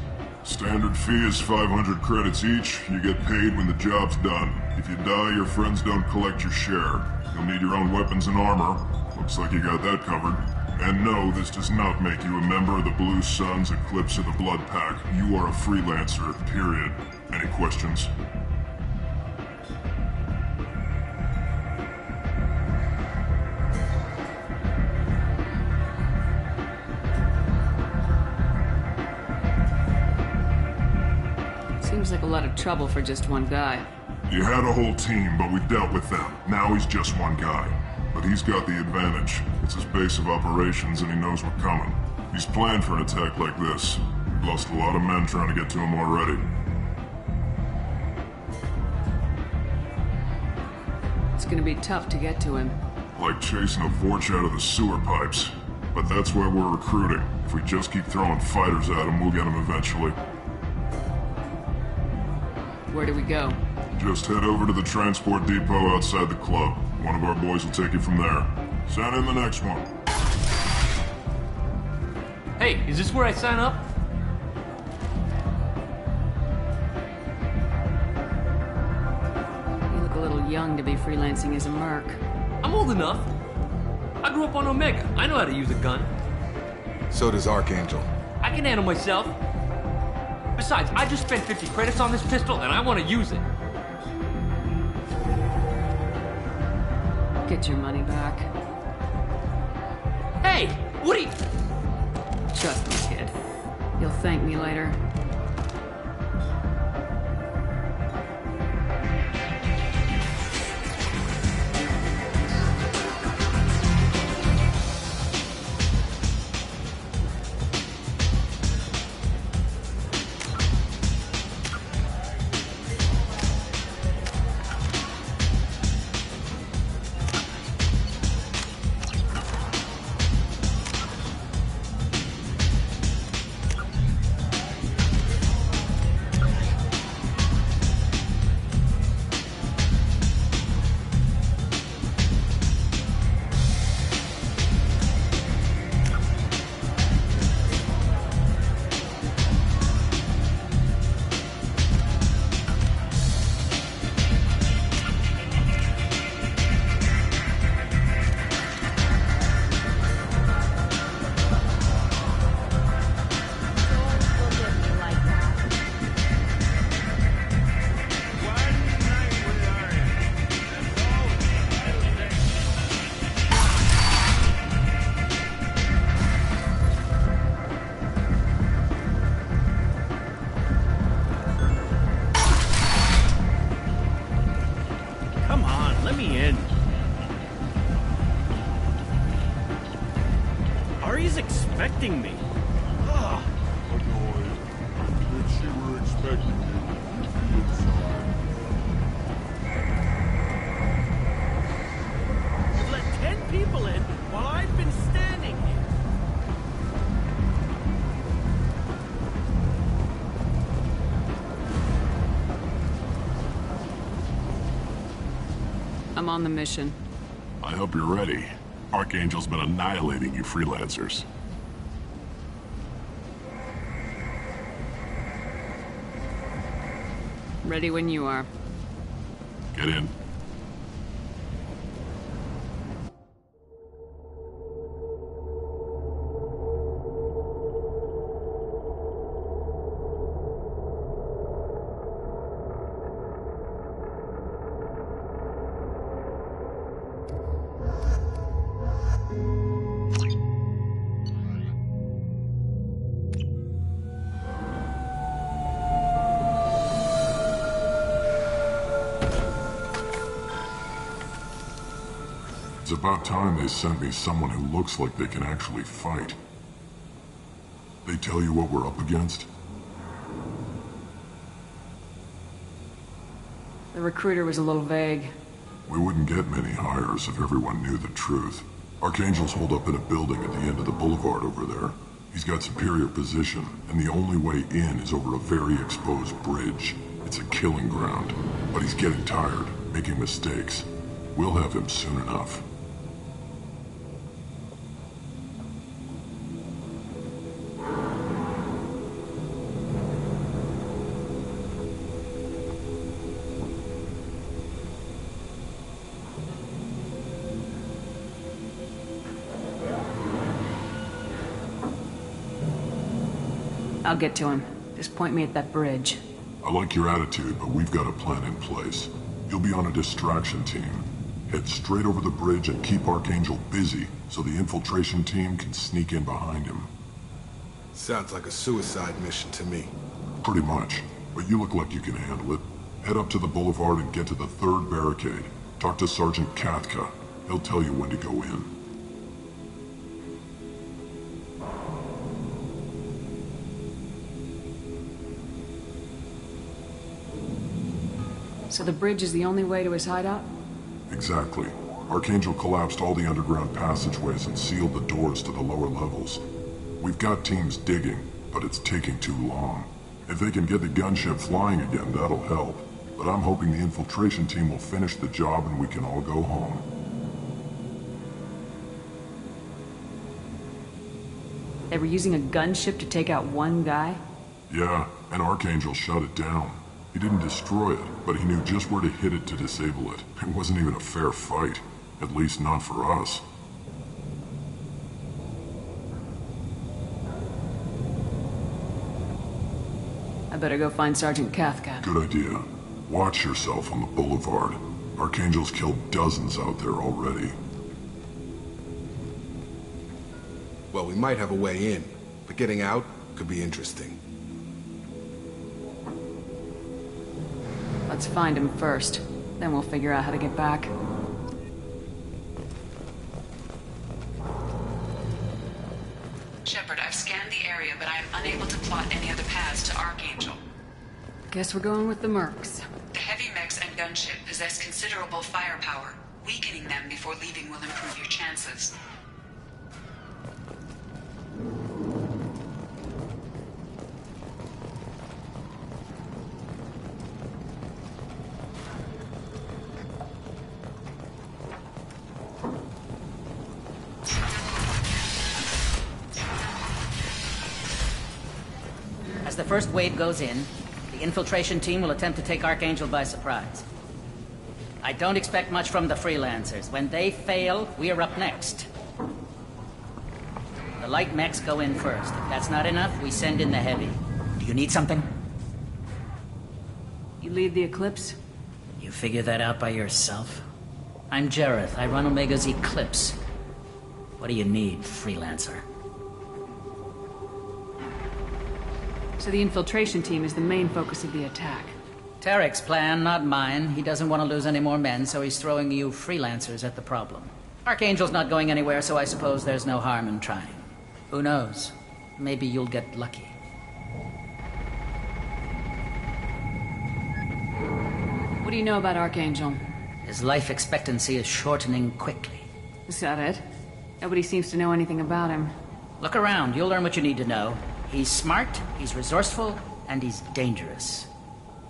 Standard fee is 500 credits each. You get paid when the job's done. If you die, your friends don't collect your share. You'll need your own weapons and armor. Looks like you got that covered. And no, this does not make you a member of the Blue Suns, Eclipse, or the Blood Pack. You are a freelancer, period. Any questions?
Seems like a lot of trouble for just one guy.
You had a whole team, but we dealt with them. Now he's just one guy. But he's got the advantage. It's his base of operations and he knows we're coming. He's planned for an attack like this. We've lost a lot of men trying to get to him already.
It's gonna be tough to get to him.
Like chasing a Vorch out of the sewer pipes. But that's why we're recruiting. If we just keep throwing fighters at him, we'll get him eventually.
Where do we go?
Just head over to the transport depot outside the club. One of our boys will take you from there. Send in the next one.
Hey, is this where I sign up?
You look a little young to be freelancing as a merc.
I'm old enough. I grew up on Omega. I know how to use a gun.
So does Archangel.
I can handle myself. Besides, I just spent 50 credits on this pistol and I want to use it.
Get your money back.
Hey, what are you...
Trust me, kid. You'll thank me later.
Ari's expecting me. Ugh.
Annoyed. If she were expecting you, you'd be inside.
You've let 10 people in while I've been standing here.
I'm on the mission.
I hope you're ready. Archangel's been annihilating you freelancers.
Ready when you are.
Get in. It's about time they sent me someone who looks like they can actually fight. They tell you what we're up against?
The recruiter was a little vague.
We wouldn't get many hires if everyone knew the truth. Archangel's holed up in a building at the end of the boulevard over there. He's got superior position, and the only way in is over a very exposed bridge. It's a killing ground, but he's getting tired, making mistakes. We'll have him soon enough.
I'll get to him. Just point me at that bridge.
I like your attitude, but we've got a plan in place. You'll be on a distraction team. Head straight over the bridge and keep Archangel busy so the infiltration team can sneak in behind him.
Sounds like a suicide mission to me.
Pretty much, but you look like you can handle it. Head up to the boulevard and get to the third barricade. Talk to Sergeant Katka. He'll tell you when to go in.
So the bridge is the only way to his hideout?
Exactly. Archangel collapsed all the underground passageways and sealed the doors to the lower levels. We've got teams digging, but it's taking too long. If they can get the gunship flying again, that'll help. But I'm hoping the infiltration team will finish the job and we can all go home.
They were using a gunship to take out one guy?
Yeah, and Archangel shut it down. He didn't destroy it, but he knew just where to hit it to disable it. It wasn't even a fair fight. At least not for us.
I better go find Sergeant Katka.
Good idea. Watch yourself on the boulevard. Archangel's killed dozens out there already.
Well, we might have a way in, but getting out could be interesting.
Let's find him first. Then we'll figure out how to get back.
Shepard, I've scanned the area, but I am unable to plot any other paths to Archangel.
Guess we're going with the mercs.
The heavy mechs and gunship possess considerable firepower. Weakening them before leaving will improve your chances.
As the first wave goes in, the infiltration team will attempt to take Archangel by surprise. I don't expect much from the freelancers. When they fail, we are up next. The light mechs go in first. If that's not enough, we send in the heavy. Do you need something?
You lead the Eclipse?
You figure that out by yourself? I'm Jareth. I run Omega's Eclipse. What do you need, freelancer?
So the infiltration team is the main focus of the attack.
Tarek's plan, not mine. He doesn't want to lose any more men, so he's throwing you freelancers at the problem. Archangel's not going anywhere, so I suppose there's no harm in trying. Who knows? Maybe you'll get lucky.
What do you know about Archangel?
His life expectancy is shortening quickly.
Is that it? Nobody seems to know anything about him.
Look around, you'll learn what you need to know. He's smart, he's resourceful, and he's dangerous.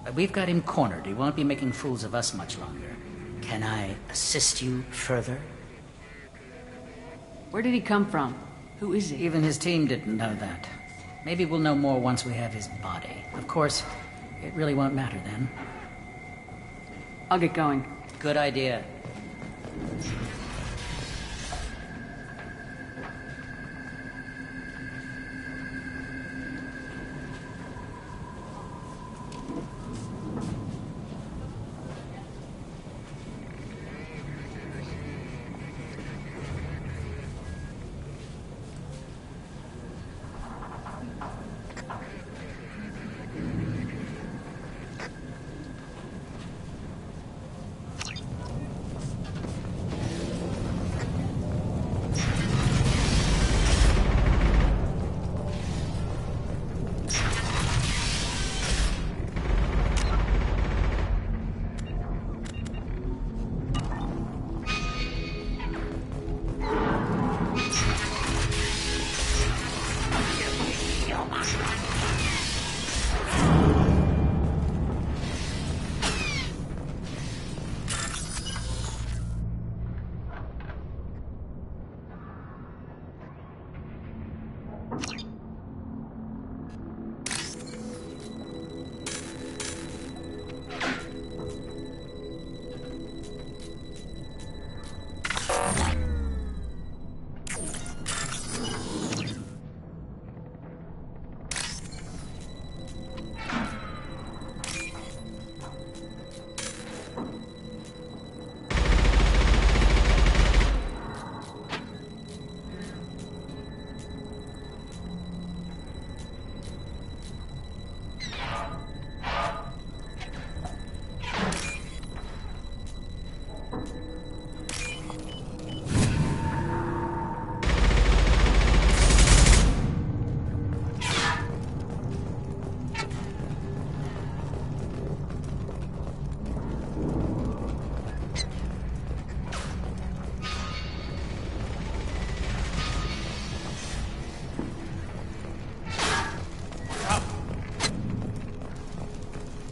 But we've got him cornered. He won't be making fools of us much longer. Can I assist you further?
Where did he come from? Who is he?
Even his team didn't know that. Maybe we'll know more once we have his body. Of course, it really won't matter then.
I'll get going.
Good idea.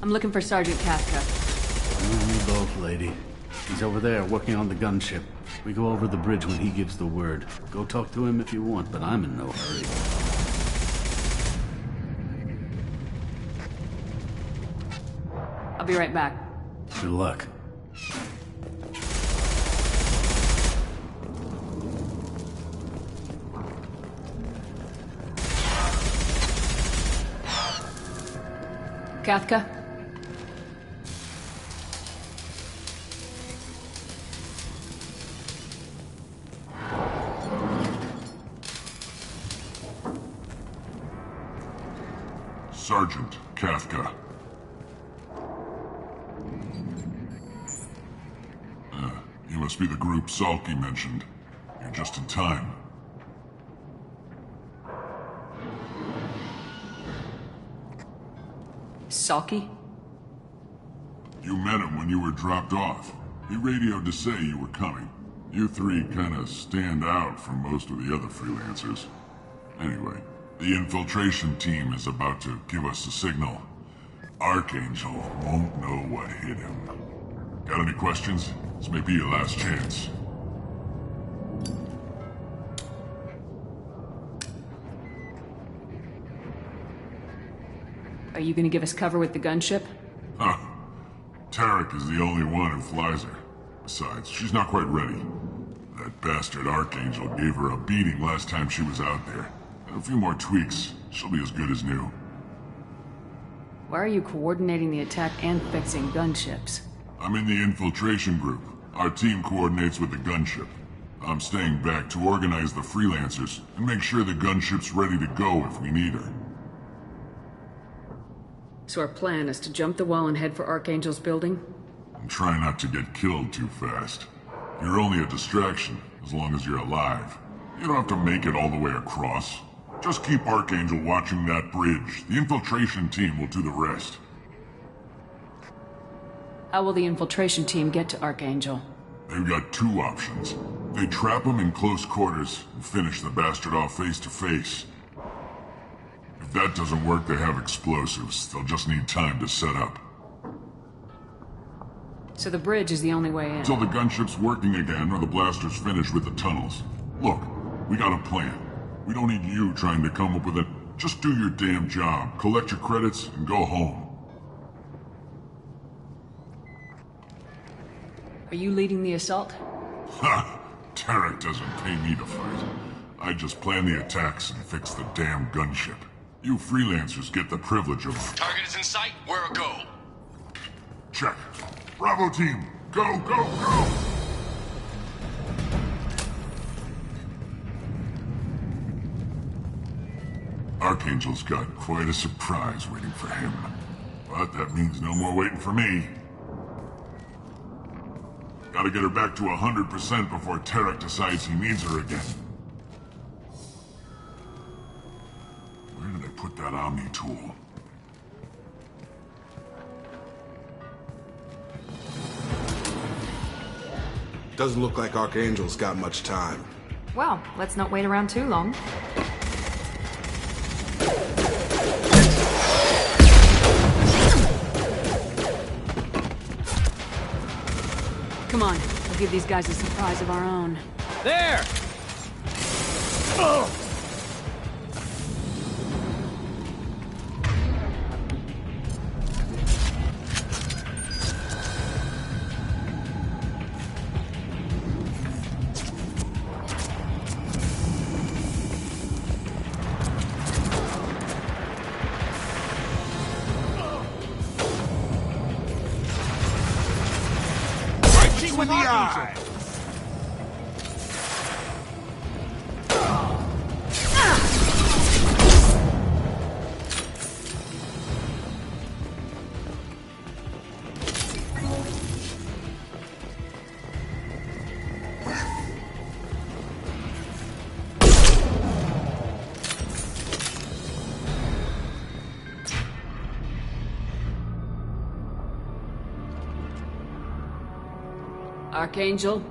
I'm looking for Sergeant Kafka.
You and me both, lady. He's over there working on the gunship. We go over the bridge when he gives the word. Go talk to him if you want, but I'm in no hurry.
I'll be right back.
Good luck.
Kafka?
Sergeant Kafka. You must be the group Salky mentioned. You're just in time.
Salky?
You met him when you were dropped off. He radioed to say you were coming. You three kinda stand out from most of the other freelancers. Anyway, the infiltration team is about to give us a signal. Archangel won't know what hit him. Got any questions? This may be your last chance.
Are you gonna give us cover with the gunship?
Huh. Tarek is the only one who flies her. Besides, she's not quite ready. That bastard Archangel gave her a beating last time she was out there. A few more tweaks, she'll be as good as new.
Why are you coordinating the attack and fixing gunships?
I'm in the infiltration group. Our team coordinates with the gunship. I'm staying back to organize the freelancers and make sure the gunship's ready to go if we need her.
So our plan is to jump the wall and head for Archangel's building?
And try not to get killed too fast. You're only a distraction, as long as you're alive. You don't have to make it all the way across. Just keep Archangel watching that bridge. The infiltration team will do the rest.
How will the infiltration team get to Archangel?
They've got two options. They trap him in close quarters and finish the bastard off face to face. If that doesn't work, they have explosives. They'll just need time to set up.
So the bridge is the only way in?
Until the gunship's working again or the blasters finish with the tunnels. Look, we got a plan. We don't need you trying to come up with it. Just do your damn job, collect your credits, and go home.
Are you leading the assault?
Ha! Tarek doesn't pay me to fight. I just plan the attacks and fix the damn gunship. You freelancers get the privilege of...
Target is in sight. Where a go?
Check. Bravo team, go, go, go! Archangel's got quite a surprise waiting for him. But that means no more waiting for me. Gotta get her back to 100% before Tarek decides he needs her again. Where did I put that Omni tool?
Doesn't look like Archangel's got much time.
Well, let's not wait around too long.
Come on, we'll give these guys a surprise of our own.
There!
Oh!
With the eye!
Archangel?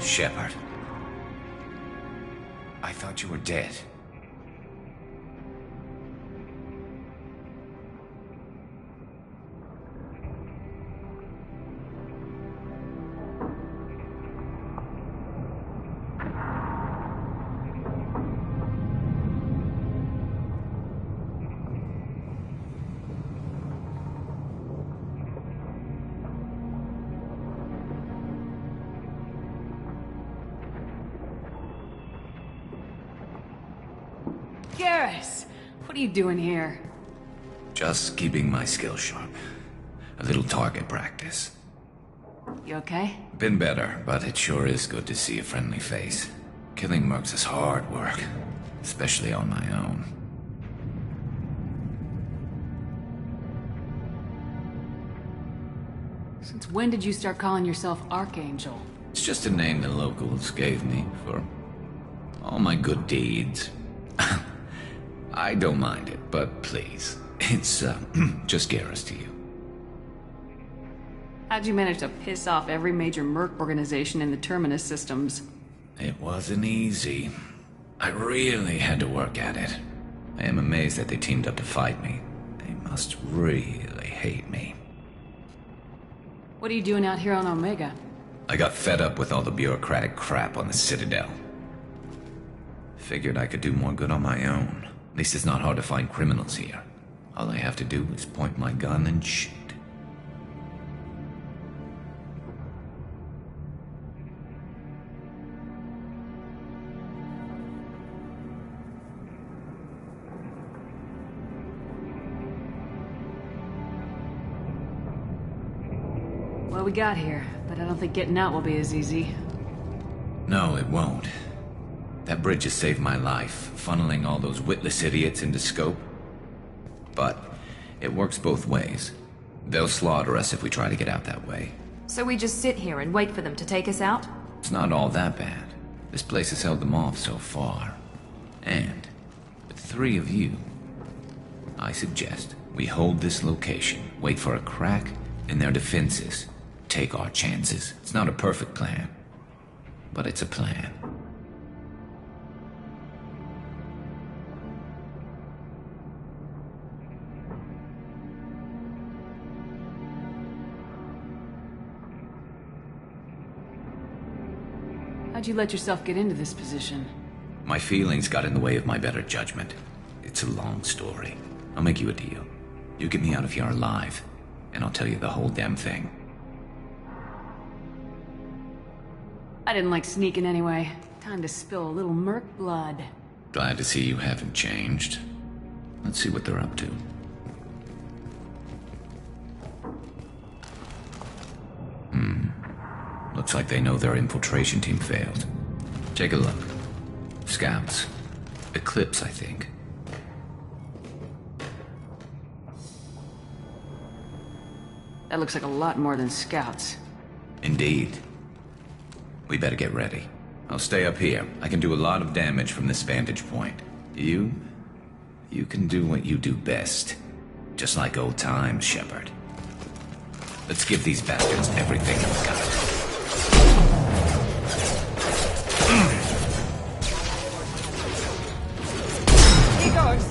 Shepard. I thought you were dead.
Garrus! What are you doing here?
Just keeping my skills sharp. A little target practice.
You okay?
Been better, but it sure is good to see a friendly face. Killing mercs is hard work, especially on my own.
Since when did you start calling yourself Archangel?
It's just a name the locals gave me for all my good deeds. I don't mind it, but please, it's just Garrus to you.
How'd you manage to piss off every major merc organization in the Terminus systems?
It wasn't easy. I really had to work at it. I am amazed that they teamed up to fight me. They must really hate me.
What are you doing out here on Omega?
I got fed up with all the bureaucratic crap on the Citadel. Figured I could do more good on my own. At least it's not hard to find criminals here. All I have to do is point my gun and shoot.
what we got here, but I don't think getting out will be as easy.
No, it won't. That bridge has saved my life, funneling all those witless idiots into scope. But it works both ways. They'll slaughter us if we try to get out that way.
So we just sit here and wait for them to take us out?
It's not all that bad. This place has held them off so far. And with 3 of you, I suggest we hold this location, wait for a crack in their defenses, take our chances. It's not a perfect plan, but it's a plan.
How'd you let yourself get into this position?
My feelings got in the way of my better judgment. It's a long story. I'll make you a deal. You get me out of here alive, and I'll tell you the whole damn thing.
I didn't like sneaking anyway. Time to spill a little merc blood.
Glad to see you haven't changed. Let's see what they're up to. Looks like they know their infiltration team failed. Take a look. Scouts. Eclipse, I think.
That looks like a lot more than scouts.
Indeed. We better get ready. I'll stay up here. I can do a lot of damage from this vantage point. You can do what you do best. Just like old times, Shepard. Let's give these bastards everything we've got.
He goes.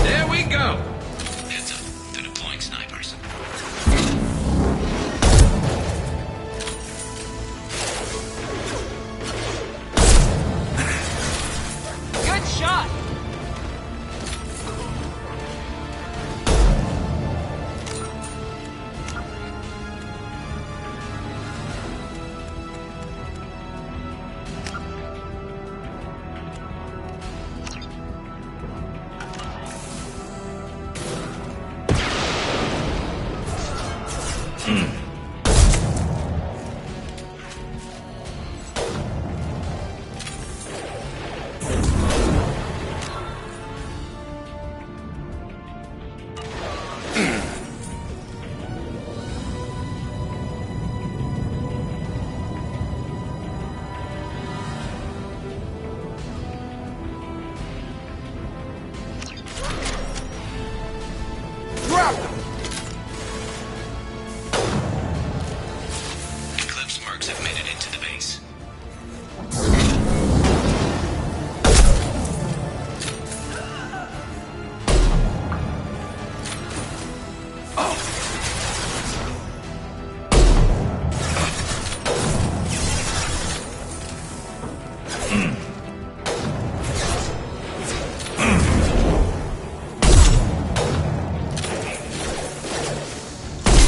There we go! Heads up, they're deploying snipers.
Good shot!
Eclipse mercs have made it into the base.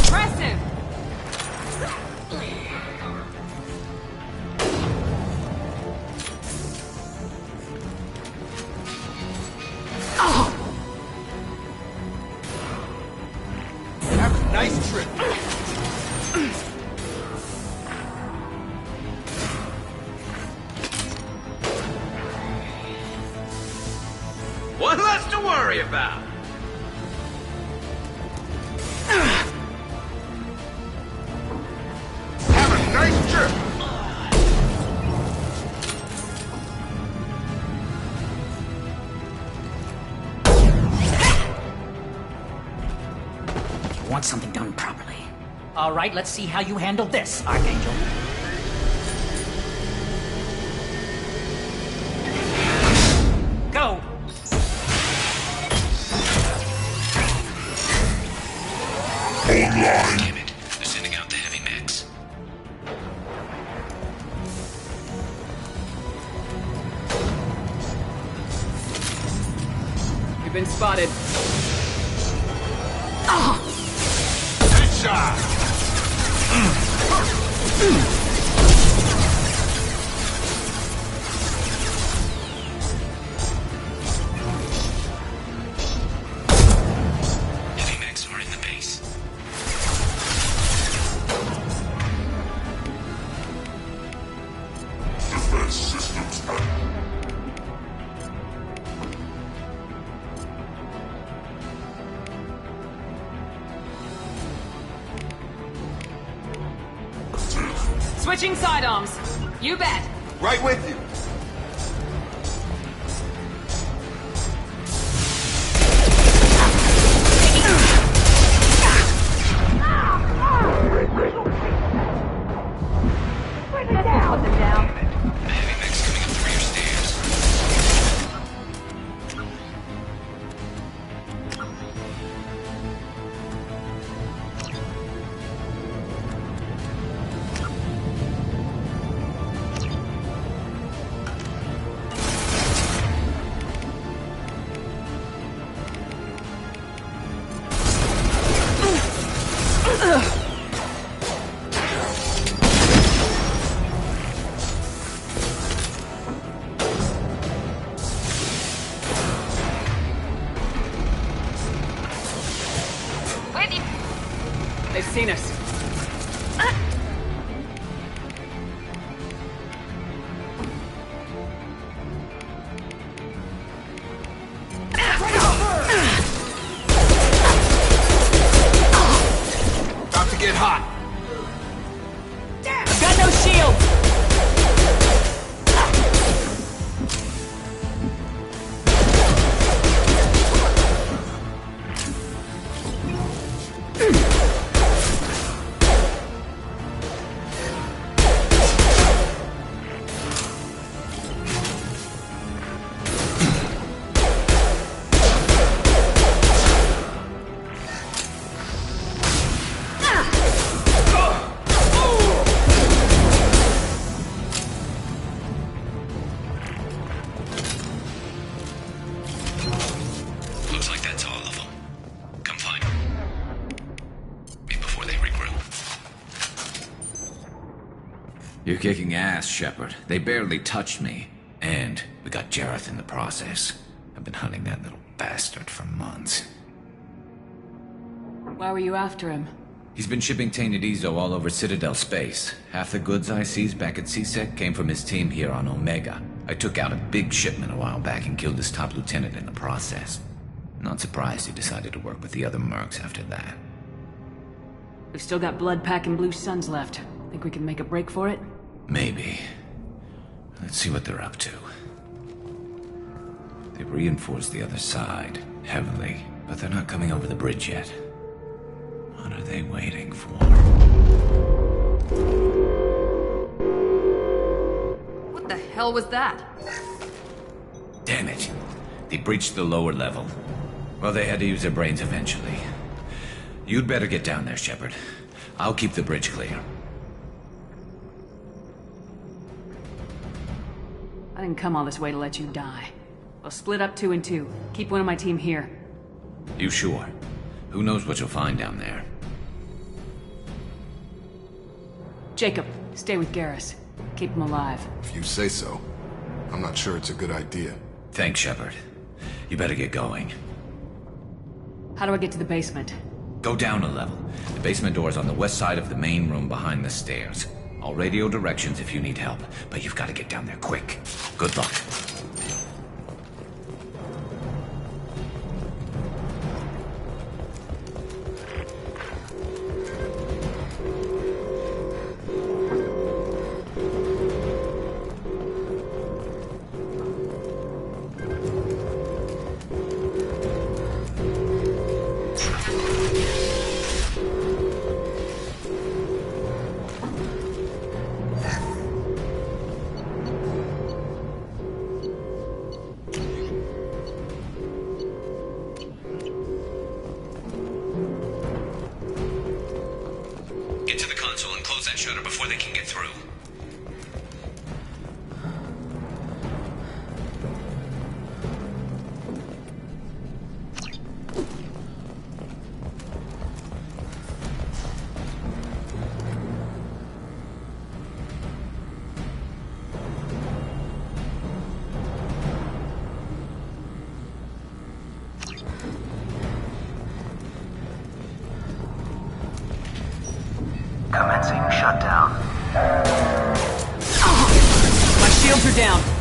Impressive!
Have a nice trip.
One less to worry about.
Have a nice trip.
You want something done properly. All right, let's see how you handle this, Archangel. Go!
Damn it. They're sending out the heavy mechs.
You've been spotted.
Headshot.
Heavy mechs are in the base.
Defense systems
Switching sidearms. You bet.
Right with you.
Put them down.
Heavy mechs coming up through your stairs.
They've seen us.
About to get hot.
I've got no shield.
Looks like that's all of them. Come find them. Before they regroup. You're kicking ass, Shepard. They barely touched me. And we got Jareth in the process. I've been hunting that little bastard for months.
Why were you after him?
He's been shipping tainted Ezo all over Citadel space. Half the goods I seized back at CSEC came from his team here on Omega. I took out a big shipment a while back and killed his top lieutenant in the process. Not surprised he decided to work with the other mercs after that.
We've still got Blood Pack and Blue Suns left. Think we can make a break for it?
Maybe. Let's see what they're up to. They've reinforced the other side, heavily, but they're not coming over the bridge yet. What are they waiting for?
What the hell was that?
Damn it. They breached the lower level. Well, they had to use their brains eventually. You'd better get down there, Shepard. I'll keep the bridge clear.
I didn't come all this way to let you die. We'll split up 2 and 2. Keep one of my team here.
You sure? Who knows what you'll find down there?
Jacob, stay with Garrus. Keep him alive.
If you say so. I'm not sure it's a good idea.
Thanks, Shepard. You better get going.
How do I get to the basement?
Go down a level. The basement door is on the west side of the main room behind the stairs. I'll radio directions if you need help, but you've got to get down there quick. Good luck. Get to the console and close that shutter before they can get through.
Commencing shutdown.
My shields are down.